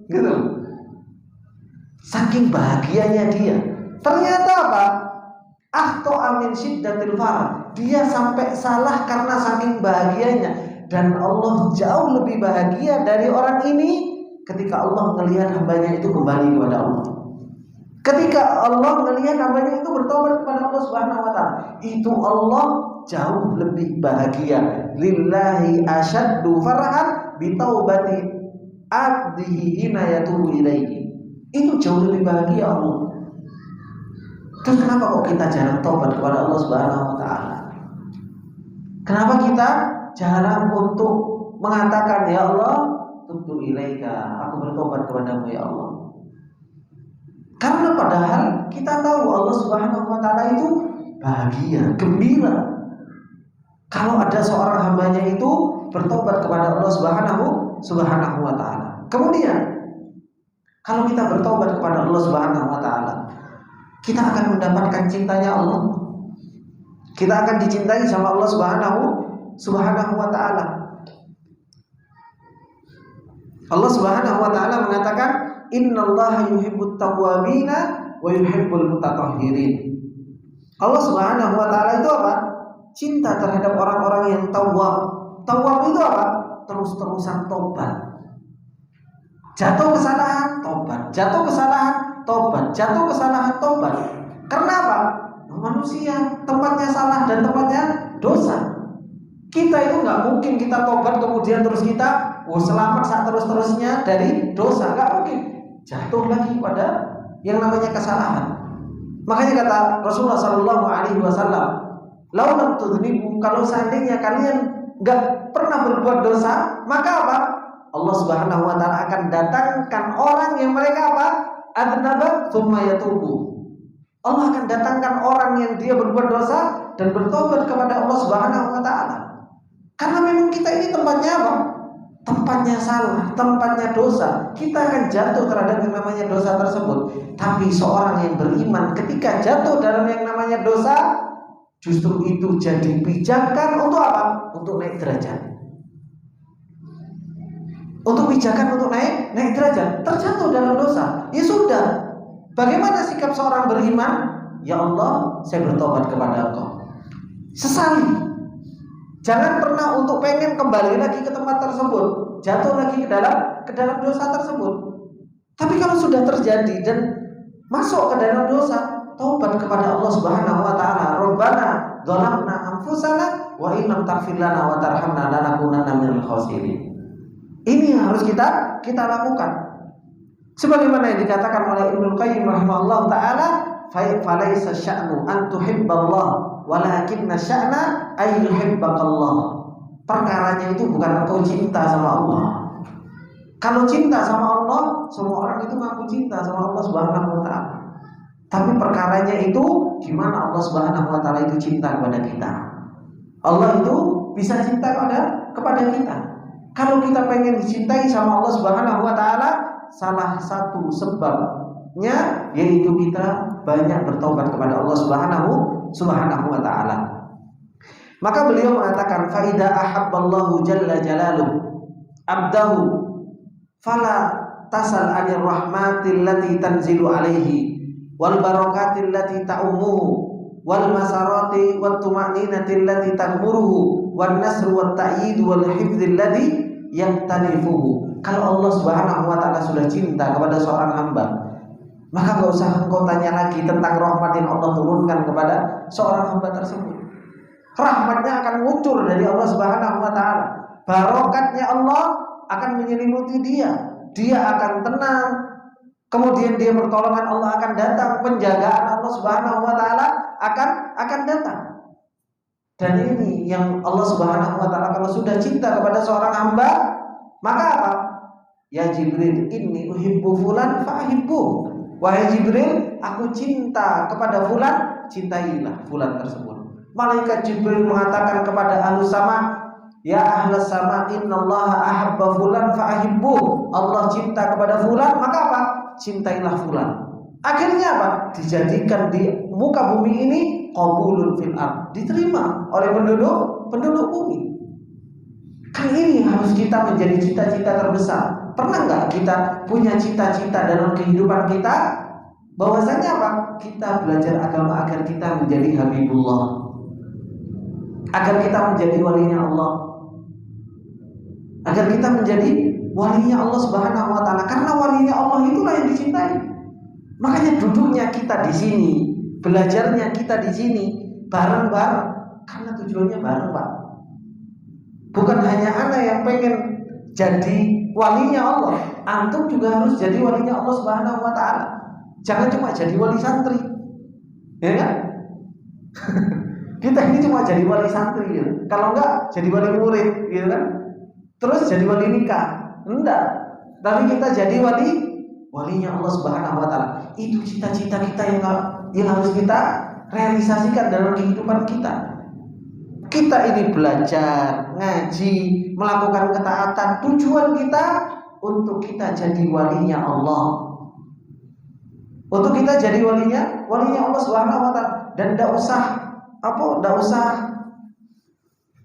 gitu. Saking bahagianya dia. Ternyata apa? Akhto amin syiddatil farah. Dia sampai salah karena saking bahagianya. Dan Allah jauh lebih bahagia dari orang ini ketika Allah melihat hambanya itu kembali kepada Allah. Ketika Allah melihat hambanya itu bertobat kepada Allah Subhanahu wa taala, itu Allah jauh lebih bahagia. Lillahi asyaddu farhan bi taubati abdihi hina yatubu ilaihi. Itu jauh lebih bahagia Allah. Terus kenapa kok kita jarang taubat kepada Allah Subhanahu wa taala? Kenapa kita jarang untuk mengatakan ya Allah, tubtu ilaika, aku bertobat kepadamu ya Allah? Karena padahal kita tahu Allah Subhanahu wa taala itu bahagia, gembira kalau ada seorang hambanya itu bertobat kepada Allah Subhanahu wa taala. Kemudian kalau kita bertobat kepada Allah Subhanahu wa taala, kita akan mendapatkan cintanya Allah. Kita akan dicintai sama Allah Subhanahu wa taala. Allah Subhanahu wa taala mengatakan, "Innallaha yuhibbut tawwabina wa yuhibbul mutatahhirin." Allah Subhanahu wa taala itu apa? Cinta terhadap orang-orang yang tawwab. Tawwab itu apa? Terus-terusan tobat. Jatuh kesalahan, tobat. Jatuh kesalahan, tobat. Jatuh kesalahan, tobat. Karena apa? Manusia tempatnya salah dan tempatnya dosa. Kita itu nggak mungkin kita tobat kemudian terus kita selamat saat terus-terusnya dari dosa. Nggak mungkin. Jatuh lagi pada yang namanya kesalahan. Makanya kata Rasulullah sallallahu alaihi wasallam, "Lau lam tudhnibu," kalau seandainya kalian enggak pernah berbuat dosa, maka apa? Allah Subhanahu wa taala akan datangkan orang yang mereka apa? Adnaba tsumma yatubu. Allah akan datangkan orang yang dia berbuat dosa dan bertobat kepada Allah Subhanahu wa taala. Karena memang kita ini tempatnya apa? Tempatnya salah, tempatnya dosa. Kita akan jatuh terhadap yang namanya dosa tersebut. Tapi seorang yang beriman ketika jatuh dalam yang namanya dosa, justru itu jadi pijakan untuk apa? Untuk naik derajat. Untuk pijakan untuk naik derajat. Terjatuh dalam dosa, ya sudah. Bagaimana sikap seorang beriman? Ya Allah, saya bertobat kepada Engkau. Sesali. Jangan pernah untuk pengen kembali lagi ke tempat tersebut, jatuh lagi ke dalam dosa tersebut. Tapi kalau sudah terjadi dan masuk ke dalam dosa, taubat kepada Allah Subhanahu wa taala. Rabbana dzalamna anfusana wa in lam taghfir lana wa tarhamna lanakunanna minal khasirin. Ini yang harus kita lakukan. Sebagaimana yang dikatakan oleh Ibnu Qayyim rahimahullah taala, falaisa sya'nu an tuhibballah walakinna sya'na ay yuhibbakallah. Perkaranya itu bukan engkau cinta sama Allah. Kalau cinta sama Allah, semua orang itu mengaku cinta sama Allah Subhanahu wa taala. Tapi perkaranya itu gimana Allah Subhanahu wa taala itu cinta kepada kita. Allah itu bisa cinta kepada kita. Kalau kita pengen dicintai sama Allah Subhanahu wa taala, salah satu sebabnya yaitu kita banyak bertobat kepada Allah Subhanahu wa taala. Maka beliau mengatakan, fa idza ahabballahu jalla jalaluhu abdahu fala tasal anir rahmatil lati tanzilu alaihi wal barakatil lati ta'umuhu wal masarati wat tuma'ninatil lati taghmuruhu wan nasru wat ta'yid wal hifdzil ladzi yantanifuhu. Kalau Allah Subhanahu wa taala sudah cinta kepada seorang hamba, maka gak usah engkau tanya lagi tentang rahmat yang Allah turunkan kepada seorang hamba tersebut. Rahmatnya akan muncul dari Allah Subhanahu wa taala. Barokatnya Allah akan menyelimuti dia. Dia akan tenang. Kemudian dia pertolongan Allah akan datang, penjagaan Allah Subhanahu wa taala akan datang. Dan ini yang Allah Subhanahu wa taala kalau sudah cinta kepada seorang hamba, maka apa? Ya Jibril, inni uhibbu fulan fa'ahibbu. Wahai Jibril, aku cinta kepada fulan, cintailah fulan tersebut. Malaikat Jibril mengatakan kepada ahlus sama, ya ahlus sama, innallaha ahabba fulan fa'ahibbu. Allah cinta kepada fulan, maka apa? Cintailah fulan. Akhirnya apa? Dijadikan di muka bumi ini qabulun fil ard, diterima oleh penduduk bumi. Kan ini harus kita menjadi cita-cita terbesar. Pernah nggak kita punya cita-cita dalam kehidupan kita? Bahwasanya apa? Kita belajar agama agar kita menjadi Habibullah, agar kita menjadi walinya Allah, agar kita menjadi walinya Allah Subhanahu wa taala. Karena walinya Allah itulah yang dicintai. Makanya duduknya kita di sini, belajarnya kita di sini bareng-bareng, karena tujuannya bareng, Pak. Bukan hanya anak yang pengen jadi walinya Allah, antum juga harus jadi walinya Allah Subhanahu wa taala. Jangan cuma jadi wali santri. Ya kan? Kita ini cuma jadi wali santri gitu. Kalau enggak jadi wali murid gitu kan. Terus jadi wali nikah. Enggak. Tapi kita jadi walinya Allah Subhanahu wa taala. Itu cita-cita kita yang harus kita realisasikan dalam kehidupan kita. Kita ini belajar, ngaji, melakukan ketaatan, tujuan kita untuk kita jadi walinya Allah. Untuk kita jadi walinya Allah Subhanahu wa taala. Dan enggak usah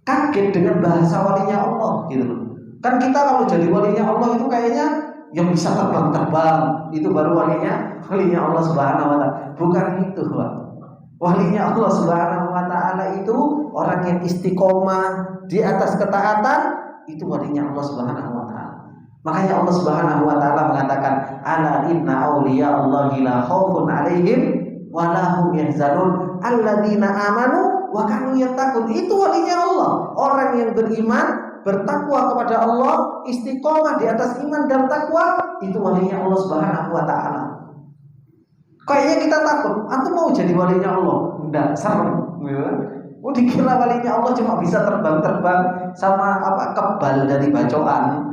kaget dengan bahasa walinya Allah gitu loh. Kan kita kalau jadi walinya Allah itu kayaknya yang bisa terbang-terbang, itu baru walinya Allah Subhanahu wa taala. Bukan itu, Pak. Walinya Allah Subhanahu wa taala itu orang yang istiqomah di atas ketaatan, itu walinya Allah Subhanahu wa taala. Makanya Allah Subhanahu wa taala mengatakan, ala inna auliya Allahi la khaufun 'alaihim wa la hum yahzanun alladzina amanu wa kanu yattaqun. Itu walinya Allah, orang yang beriman, bertakwa kepada Allah, istiqomah di atas iman dan takwa, itu walinya Allah Subhanahu wa taala. Kayaknya kita takut, antum mau jadi walinya Allah? Enggak, serem. Oh, dikira walinya Allah cuma bisa terbang-terbang sama kebal dari bacaan.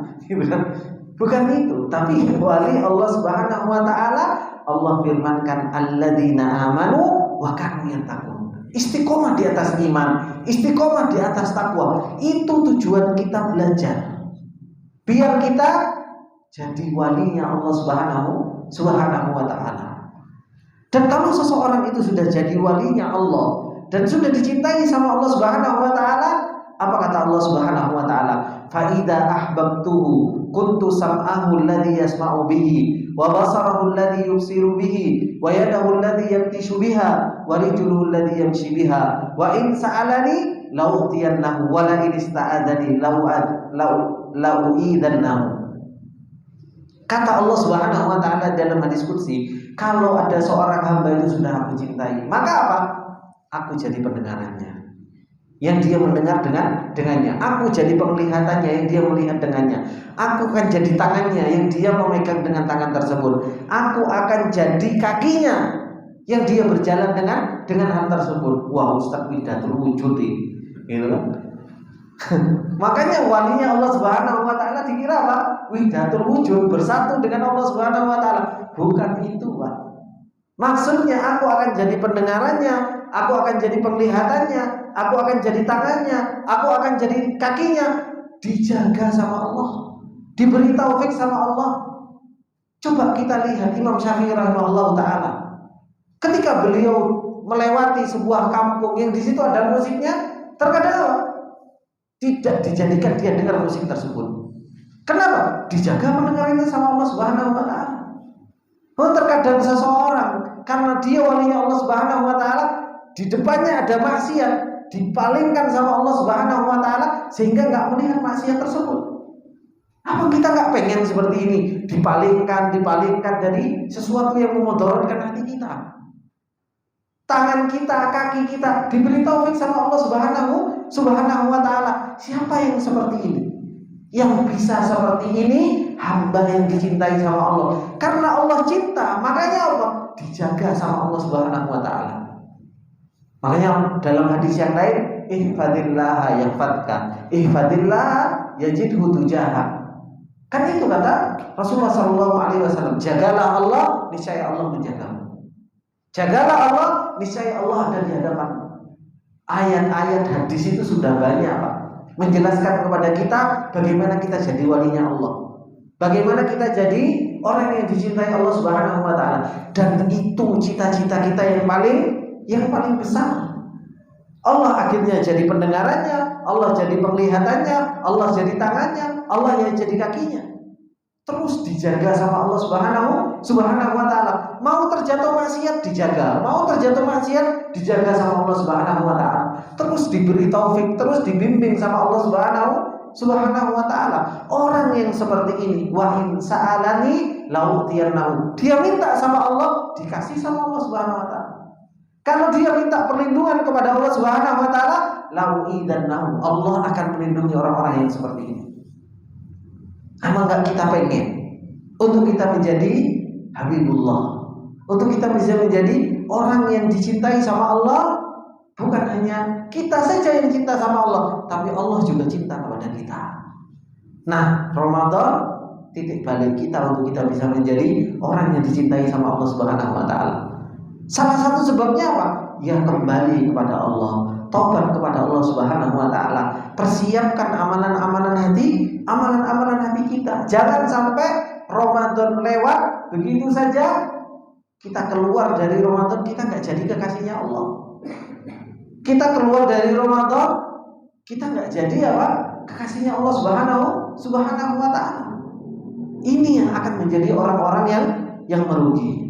Bukan itu, tapi wali Allah Subhanahu wa taala, Allah firmankan alladzina amanu wa kanu yattaqun. Istiqomah di atas iman, istiqomah di atas takwa. Itu tujuan kita belajar. Biar kita jadi walinya Allah Subhanahu wa taala. Dan kalau seseorang itu sudah jadi walinya Allah dan sudah dicintai sama Allah Subhanahu wa taala, apa kata Allah Subhanahu wa taala? Fa idza ahbabtuhu kuntu sam'ahu alladhi yasma'u bihi wa basarahu alladhi yubsiru bihi wa yadahu alladhi yabtishu biha wa rijluhu alladhi yamshi biha wa in sa'alani la'utiyannahu wa la in ista'adani la'u'idannahu. Kata Allah Subhanahu wa taala dalam hadis qudsi, kalau ada seorang hamba itu sudah aku cintai, maka apa? Aku jadi pendengarannya yang dia mendengar dengannya. Aku jadi penglihatannya yang dia melihat dengannya. Aku akan jadi tangannya yang dia memegang dengan tangan tersebut. Aku akan jadi kakinya yang dia berjalan dengan hal tersebut. Wah, Ustaz Widatul Wujud gitu kan? Makanya walinya Allah Subhanahu wa taala dikira apa? Widatul Wujud, bersatu dengan Allah Subhanahu wa taala. Bukan itu, Pak. Maksudnya aku akan jadi pendengarannya, aku akan jadi penglihatannya, aku akan jadi tangannya, aku akan jadi kakinya. Dijaga sama Allah, diberi taufik sama Allah. Coba kita lihat Imam Syafi'i rahimahullah taala. Ketika beliau melewati sebuah kampung yang di situ ada musiknya, terkadang apa? Tidak dijadikan dia dengar musik tersebut. Kenapa? Dijaga pendengarannya sama Allah Subhanahu wa taala. Oh, terkadang seseorang karena dia walinya Allah Subhanahu wa taala, di depannya ada maksiat, dipalingkan sama Allah Subhanahu wa taala sehingga enggak melihat maksiat tersebut. Apa kita enggak pengen seperti ini? Dipalingkan dari sesuatu yang memudaratkan hati kita. Tangan kita, kaki kita diberi taufik sama Allah Subhanahu wa taala. Siapa yang seperti ini? Yang bisa seperti ini hamba yang dicintai sama Allah. Karena Allah cinta, makanya Allah dijaga sama Allah Subhanahu wa taala. Makanya dalam hadis yang lain, ihfadillah yahfadka, ihfadillah yajidhu tujaha. Kan itu kata Rasulullah sallallahu alaihi wasallam, jagalah Allah, niscaya Allah menjagamu. Jagalah Allah, niscaya Allah ada di hadapanmu. Ayat-ayat hadis itu sudah banyak, Pak, menjelaskan kepada kita bagaimana kita jadi walinya Allah, bagaimana kita jadi orang yang dicintai Allah Subhanahu wa taala. Dan itu cita-cita kita yang paling besar. Allah akhirnya jadi pendengarannya, Allah jadi penglihatannya, Allah jadi tangannya, Allah yang jadi kakinya. Terus dijaga sama Allah Subhanahu wa taala. Mau terjatuh maksiat dijaga, mau terjatuh maksiat dijaga sama Allah Subhanahu wa taala. Terus diberi taufik, terus dibimbing sama Allah Subhanahu wa taala. Orang yang seperti ini, wa in sa'alani la'utiyannahu. Dia minta sama Allah, dikasih sama Allah Subhanahu wa taala. Kalau dia minta perlindungan kepada Allah Subhanahu wa taala, la'u'idannahu. Allah akan melindungi orang-orang yang seperti ini. Apa enggak kita pengen untuk kita menjadi Habibullah, untuk kita bisa menjadi orang yang dicintai sama Allah? Bukan hanya kita saja yang cinta sama Allah, tapi Allah juga cinta kepada kita. Nah, Ramadan titik balik kita untuk kita bisa menjadi orang yang dicintai sama Allah Subhanahu wa taala. Salah satu sebabnya apa? Ya kembali kepada Allah, tobat kepada Allah Subhanahu wa taala. Persiapkan amalan-amalan hati kita. Jangan sampai Ramadan lewat begitu saja kita keluar dari Ramadan, kita enggak jadi kekasihnya Allah. Kita keluar dari Ramadan, kita enggak jadi apa? Kekasihnya Allah Subhanahu wa taala. Ini yang akan menjadi orang-orang yang merugi.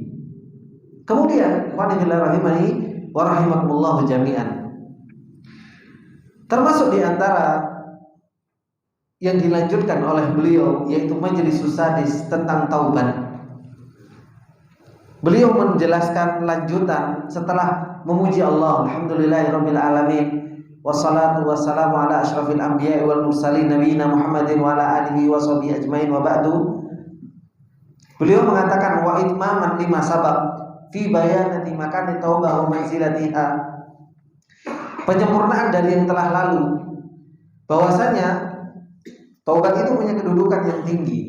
Kemudian, rahimani wa rahimakumullah jami'an. Termasuk di antara yang dilanjutkan oleh beliau yaitu Majlisus Sadis tentang taubat. Beliau menjelaskan lanjutan setelah memuji Allah, alhamdulillahirabbil alamin, wassalatu wassalamu ala asyrafil anbiya'i wal mursalin nabiyina Muhammadin wa ala alihi wa sahbihi ajmain wa ba'du. Beliau mengatakan wa itmaman lima sabab, fi bayanati makani taubah wa manzilatiha. Penyempurnaan dari yang telah lalu, bahwasanya taubat itu punya kedudukan yang tinggi.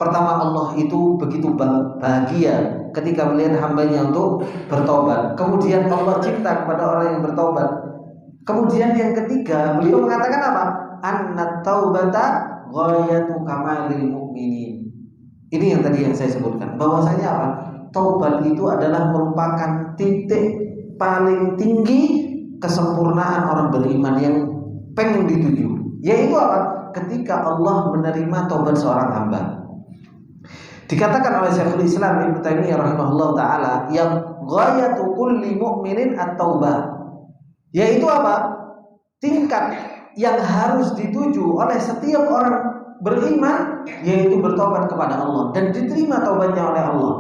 Pertama, Allah itu begitu bahagia ketika melihat hambanya untuk bertobat. Kemudian Allah cinta kepada orang yang bertobat. Kemudian yang ketiga, beliau mengatakan apa? Annat taubata ghayatu kamalil mu'minin. Ini yang tadi yang saya sebutkan, bahwasanya apa? Taubat itu adalah merupakan titik paling tinggi kesempurnaan orang beriman yang pengen dituju. Yaitu apa? Ketika Allah menerima taubat seorang hamba. Dikatakan oleh Syekhul Islam Ibnu Taimiyah rahimahullah taala, yang ghayatu kulli mu'minin at-taubah. Yaitu apa? Tingkat yang harus dituju oleh setiap orang beriman, yaitu bertobat kepada Allah dan diterima taubatnya oleh Allah.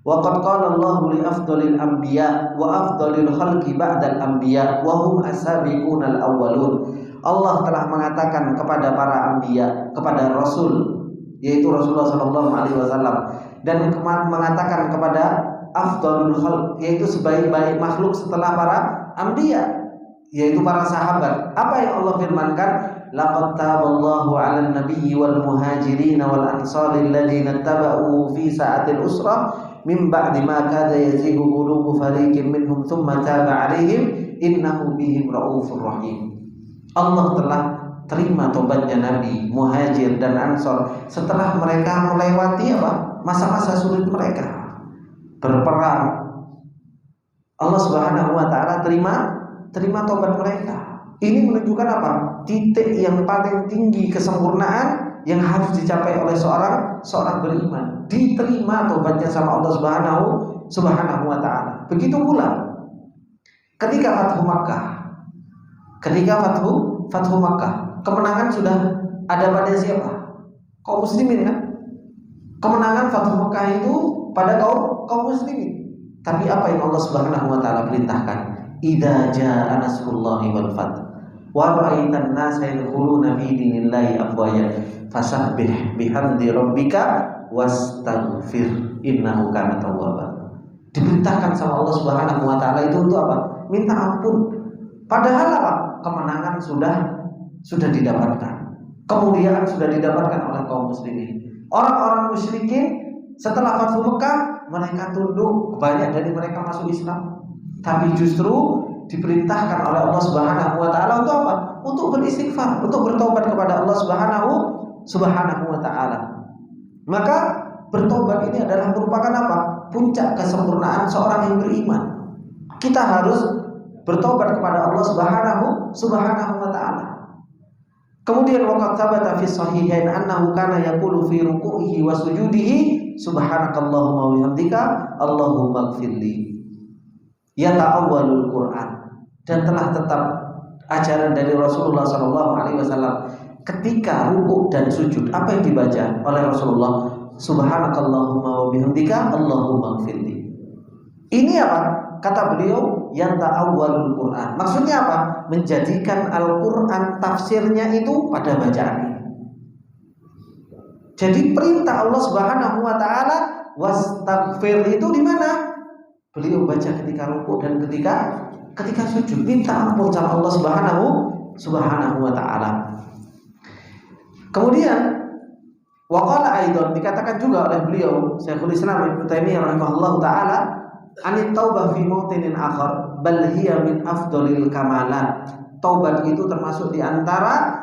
Wa qad qala Allahu li afdhalil anbiya wa afdhalil khalqi ba'dal anbiya wa hum as-sabiqunal awwalun. Allah telah mengatakan kepada para anbiya, kepada rasul, yaitu Rasulullah sallallahu alaihi wasallam, dan mengatakan kepada afdhalul khalq, yaitu sebaik-baik makhluk setelah para anbiya, yaitu para sahabat. Apa yang Allah firmankan? Laqad taballahu 'alan nabiyyi wal muhajirin wal ansari alladziina tabauhu fi sa'atil usra min ba'di ma kada yazighu qulubu fariqin minhum tsumma taba 'alaihim innahu bihim raufur rahim. Allah telah terima tobatnya Nabi, Muhajir dan Ansor setelah mereka melewati apa? Masa-masa sulit mereka, berperang. Allah Subhanahu wa taala terima tobat mereka. Ini menunjukkan apa? Titik yang paling tinggi kesempurnaan yang harus dicapai oleh seorang beriman. Diterima tobatnya sama Allah Subhanahu wa taala. Begitu pula ketika Fathu Makkah. Fathu Makkah, kemenangan sudah ada pada siapa? Kaum muslimin kan? Kemenangan Fathu Makkah itu pada kaum muslimin. Tapi apa yang Allah Subhanahu wa taala perintahkan? Idza jaa nasrullahi wal fath wa ra'aitan nasa yadkhuluna fi dinillahi afwaja fasabbih bihamdi rabbika wastaghfir innahu kana tawwaba. Diperintahkan sama Allah Subhanahu wa taala itu untuk apa? Minta ampun. Padahal apa? Kemenangan sudah didapatkan. Kemuliaan sudah didapatkan oleh kaum muslimin. Orang-orang musyrikin setelah Fathu Mekah, mereka tunduk, banyak dari mereka masuk Islam. Tapi justru diperintahkan oleh Allah Subhanahu wa taala untuk apa? Untuk beristighfar, untuk bertobat kepada Allah Subhanahu wa taala. Maka bertobat ini adalah merupakan apa? Puncak kesempurnaan seorang yang beriman. Kita harus bertobat kepada Allah Subhanahu wa taala. Kemudian waqad thabata fi sahihain annahu kana yaqulu fi ruku'ihi wa sujudihi subhanakallahumma wa bihamdika allahumma ighfirli. Yata'awwalul Quran, dan telah tetap ajaran dari Rasulullah sallallahu alaihi wasallam ketika rukuk dan sujud, apa yang dibaca oleh Rasulullah? Subhanakallahumma wa bihamdika allahumma ighfirli. Ini apa? Kata beliau, yang ta'awwalul Quran. Maksudnya apa? Menjadikan Al-Quran tafsirnya itu pada bacaan ini. Jadi perintah Allah Subhanahu wa taala wastaghfir itu di mana? Beliau baca ketika rukuk dan ketika sujud, minta ampun sama Allah Subhanahu wa taala. Kemudian waqala aidan, dikatakan juga oleh beliau Syekhul Islam Ibnu Taimiyah rahimahullahu taala, anit taubah fi mautinin akhar bal hiya min afdhalil kamalat. Taubat itu termasuk di antara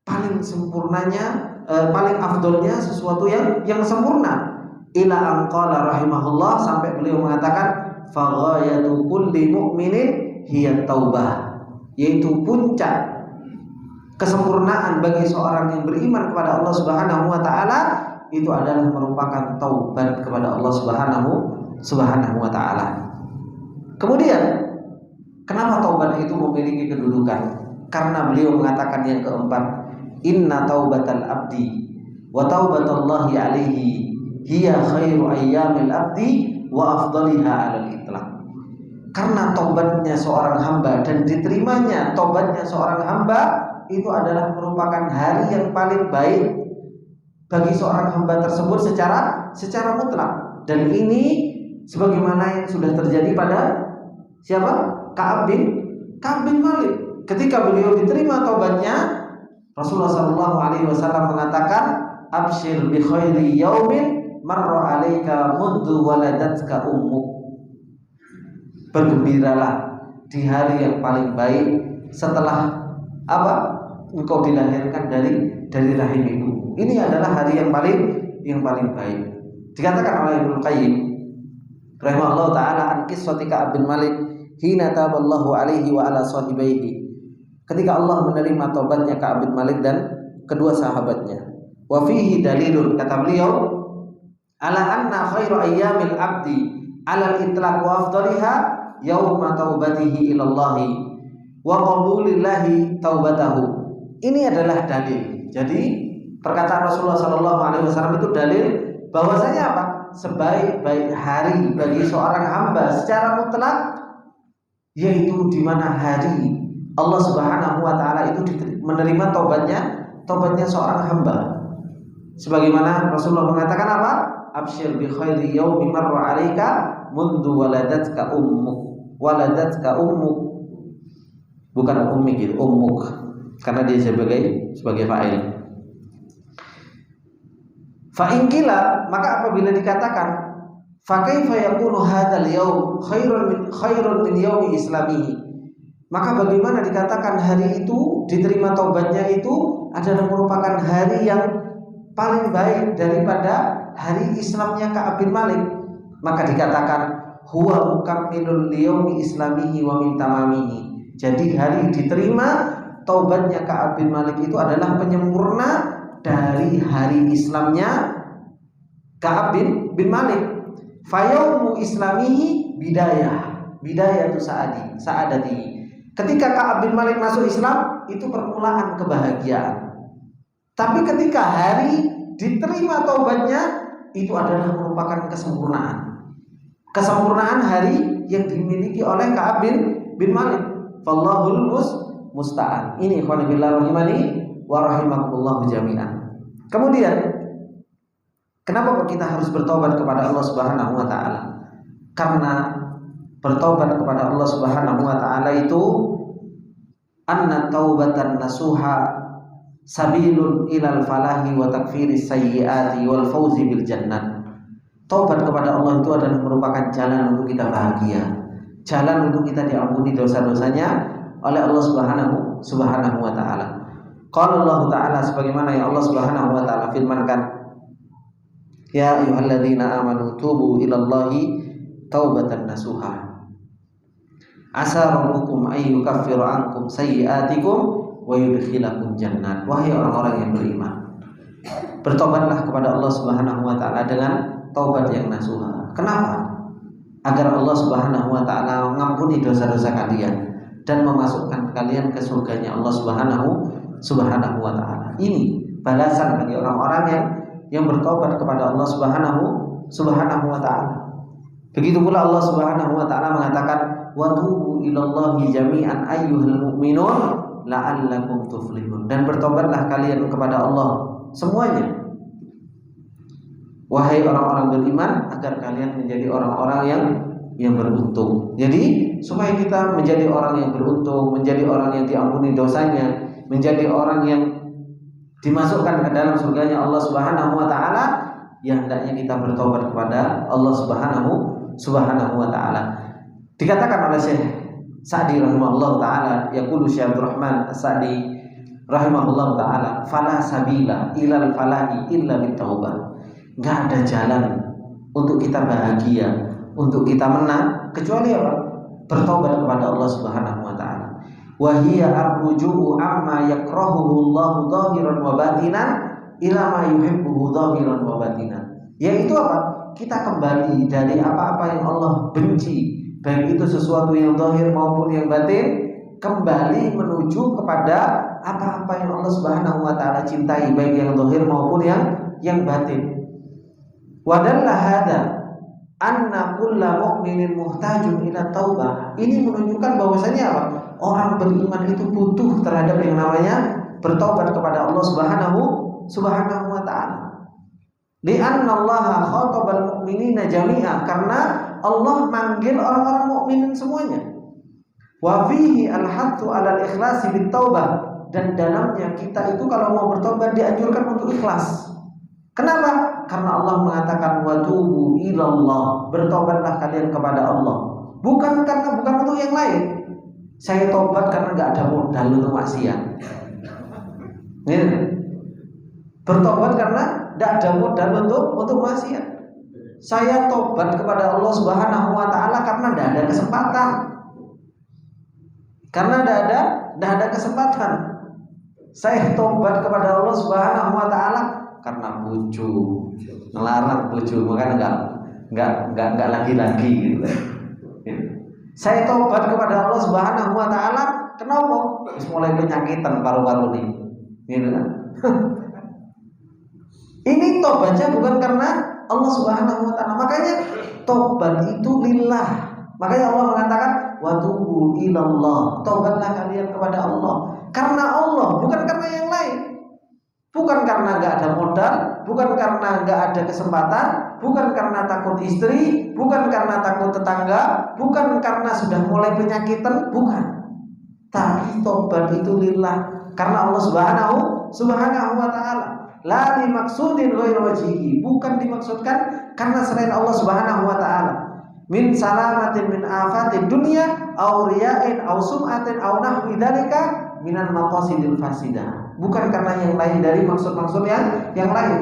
paling sempurnanya, paling afdolnya sesuatu yang sempurna. Ila anqala rahimahullah, sampai beliau mengatakan faghayatu kulli mu'minin hiya taubah, yaitu puncak kesempurnaan bagi seorang yang beriman kepada Allah Subhanahu wa taala itu adalah merupakan taubat kepada Allah Subhanahu wa taala. Kemudian kenapa taubat itu memiliki kedudukan? Karena beliau mengatakan yang keempat, inna taubatal abdi wa taubatallahi alaihi hiya khairu ayyamil abdi wa afdaliha 'alal itlaq. Karena taubatnya seorang hamba dan diterimanya taubatnya seorang hamba itu adalah merupakan hari yang paling baik bagi seorang hamba tersebut secara mutlak. Dan ini sebagaimana yang sudah terjadi pada siapa? Ka'ab bin Malik. Ketika beliau diterima taubatnya, Rasulullah SAW mengatakan, "Abshir bi khairi yaumin marra 'alaika mundu waladatka ummuk." Bergembiralah di hari yang paling baik setelah apa? Engkau dilahirkan dari rahim ibu. Ini adalah hari yang paling baik. Dikatakan oleh Ibnu Qayyim rahimahullah taala an qissati Ka'ab bin Malik hina taballahu alaihi wa ala sahibaihi. Ketika Allah menerima taubatnya Ka'ab bin Malik dan kedua sahabatnya. Wa fihi dalilun, kata beliau, ala anna khairu ayyamil abdi ala al-itlaq wa afdaliha yauma taubatihi ila Allah wa qabulillahi taubatahu. Ini adalah dalil. Jadi perkataan Rasulullah SAW itu dalil bahwasanya apa? Sebaik-baik hari bagi seorang hamba secara mutlak yaitu di mana hari Allah Subhanahu wa taala itu menerima taubatnya seorang hamba. Sebagaimana Rasulullah mengatakan apa? Absyir bi khairi yaumi marra 'alaika mundu waladatka ummuk. Bukan ummik itu, ummuk. Karena dia sebagai fa'il. Fa in qila, maka apabila dikatakan fa kaifa yakunu hadzal yaum khairun min yaumi islamihi, maka bagaimana dikatakan hari itu diterima taubatnya itu adalah merupakan hari yang paling baik daripada hari Islamnya Ka'ab bin Malik? Maka dikatakan huwa mukammilul liyaumi islamihi wa min tamamihi. Jadi hari diterima taubatnya Ka'ab bin Malik itu adalah penyempurna dari hari Islamnya Ka'ab bin Malik. Fayaumu islamihi bidayah itu sa'adati. Ketika Ka'ab bin Malik masuk Islam, itu permulaan kebahagiaan. Tapi ketika hari diterima taubatnya, itu adalah merupakan kesempurnaan hari yang dimiliki oleh Ka'ab bin Malik. Fallahul musta'an. Ini ikhwan fillah rahimani wa rahimakumullah jami'an. Kemudian kenapa kita harus bertobat kepada Allah Subhanahu wa taala? Karena bertobat kepada Allah Subhanahu wa taala itu anna taubatan nasuha sabilun ilal falahi wa takfiris sayyiati wal fauzi bil jannah. Taubat kepada Allah itu adalah merupakan jalan untuk kita bahagia, jalan untuk kita diampuni dosa-dosanya oleh Allah Subhanahu wa taala. Qala Allah taala, sebagaimana yang Allah Subhanahu wa taala firmankan, ya ayyuhalladzina amanu tubu ilallahi taubatan nasuha asa rabbukum ay yukaffiru ankum sayyi'atikum wa yudkhilakum jannat. Wahai orang-orang yang beriman, bertobatlah kepada Allah Subhanahu wa taala dengan taubat yang nasuha. Kenapa? Agar Allah Subhanahu wa taala mengampuni dosa-dosa kalian dan memasukkan kalian ke surganya Allah Subhanahu wa taala. Ini balasan bagi orang-orang yang bertobat kepada Allah Subhanahu wa taala. Begitu pula Allah Subhanahu wa taala mengatakan, wa tubu ilallahi jami'an ayyuhal mu'minun la'allakum tuflihun. Dan bertobatlah kalian kepada Allah semuanya, wahai orang-orang beriman, agar kalian menjadi orang-orang yang beruntung. Jadi supaya kita menjadi orang yang beruntung, menjadi orang yang diampuni dosanya, menjadi orang yang dimasukkan ke dalam surganya Allah Subhanahu wa taala, ya hendaknya kita bertobat kepada Allah Subhanahu wa taala. Dikatakan oleh Syekh Sa'di rahimahullah taala, yaqulu Syekh Abdul Rahman As-Sa'di rahimahullah taala, fala sabila ilal falahi illa bitaubah. Enggak ada jalan untuk kita bahagia, untuk kita menang, kecuali apa? Bertobat kepada Allah Subhanahu wa taala. Wa hiya ar-ruju'u amma yakrahuhu Allah dhahiran wa batinan ila ma yuhibbuhu dhahiran wa batinan. Yaitu apa? Kita kembali dari apa-apa yang Allah benci, baik itu sesuatu yang zahir maupun yang batin, kembali menuju kepada apa-apa yang Allah Subhanahu wa taala cintai, baik yang zahir maupun yang batin. Wa dalla hada anna kulla mu'minin muhtajun ila taubah. Ini menunjukkan bahwasanya apa? Orang beriman itu butuh terhadap yang namanya bertobat kepada Allah Subhanahu wa taala. Li'anna Allah khatabal mu'minina jami'a, karena Allah manggil orang-orang mukminin semuanya. Wa fihi al-hattu 'alal ikhlasi bit taubah, dan dalamnya kita itu kalau mau bertobat dianjurkan untuk ikhlas. Kenapa? Karena Allah mengatakan wa tubu ilallah, bertobatlah kalian kepada Allah. Bukan untuk yang lain. Saya tobat karena nggak ada modal untuk maksiat. Bertobat karena tidak ada modal untuk maksiat. Saya tobat kepada Allah Subhanahu wa taala karena tidak ada kesempatan. Karena tidak ada kesempatan. Saya tobat kepada Allah Subhanahu wa taala karena bojo, ngelarang bojo, makanya enggak lagi-lagi gitu. Saya tobat kepada Allah Subhanahu wa taala kenapa? Wis mulai penyakitan paru-paru nih. Gitu kan? Ini tobatnya bukan karena Allah Subhanahu wa taala. Makanya tobat itu lillah. Makanya Allah mengatakan wa tubu ilallah. Tobatlah kalian kepada Allah. Karena Allah, bukan karena yang lain. Bukan karena enggak ada modal, bukan karena enggak ada kesempatan, bukan karena takut istri, bukan karena takut tetangga, bukan karena sudah mulai penyakitan, bukan. Tapi tobat itu lillah karena Allah Subhanahu wa taala. La li maksudin ghairu wajhihi, bukan dimaksudkan karena selain Allah Subhanahu wa taala. Min salamatin min afatid dunya aw riya'in aw sum'atin aw nahwi dzalika minal maqasidil fasidah. Bukan karena yang lain dari maksud-maksud yang lain.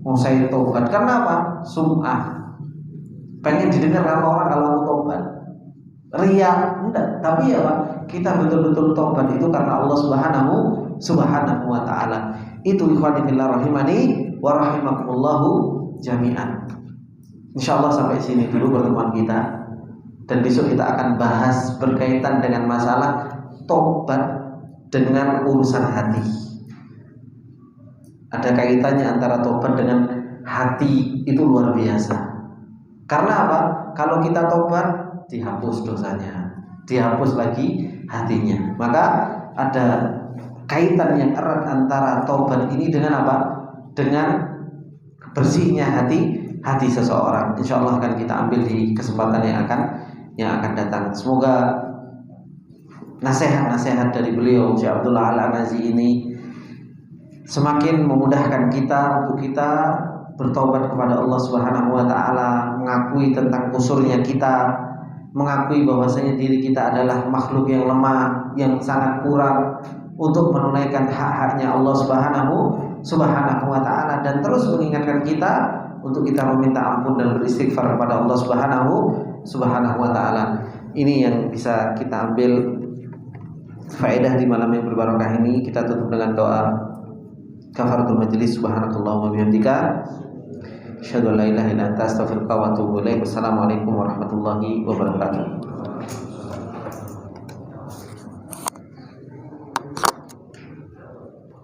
Mau saya tobat karena apa? Sum'ah. Pengen didengar sama orang kalau aku tobat. Riya enggak, tapi ya Pak, kita betul-betul tobat itu karena Allah Subhanahu wa taala. Itu ikhwani fillah rahimani wa rahimakumullahu jami'an. Insyaallah sampai sini dulu pertemuan kita. Dan besok kita akan bahas berkaitan dengan masalah tobat dengan urusan hati. Ada kaitannya antara tobat dengan hati, itu luar biasa. Karena apa? Kalau kita tobat dihapus dosanya, dihapus lagi hatinya. Maka ada kaitan yang erat antara tobat ini dengan apa? Dengan bersihnya hati seseorang. Insyaallah akan kita ambil di kesempatan yang akan datang. Semoga nasihat-nasihat dari beliau Syekh Abdullah Al-Anazi ini semakin memudahkan kita untuk kita bertobat kepada Allah Subhanahu wa taala, mengakui tentang kusurnya kita, mengakui bahwasanya diri kita adalah makhluk yang lemah, yang sangat kurang untuk menunaikan hak-haknya Allah Subhanahu wa taala, dan terus mengingatkan kita untuk kita meminta ampun dan beristighfar kepada Allah Subhanahu wa taala. Ini yang bisa kita ambil faedah di malam yang berbarokah ini. Kita tutup dengan doa kafaratul majlis. Subhanakallahumma wa bihamdika asyhadu an la ilaha illa anta astaghfiruka wa atubu ilaik. Wassalamualaikum warahmatullahi wabarakatuh.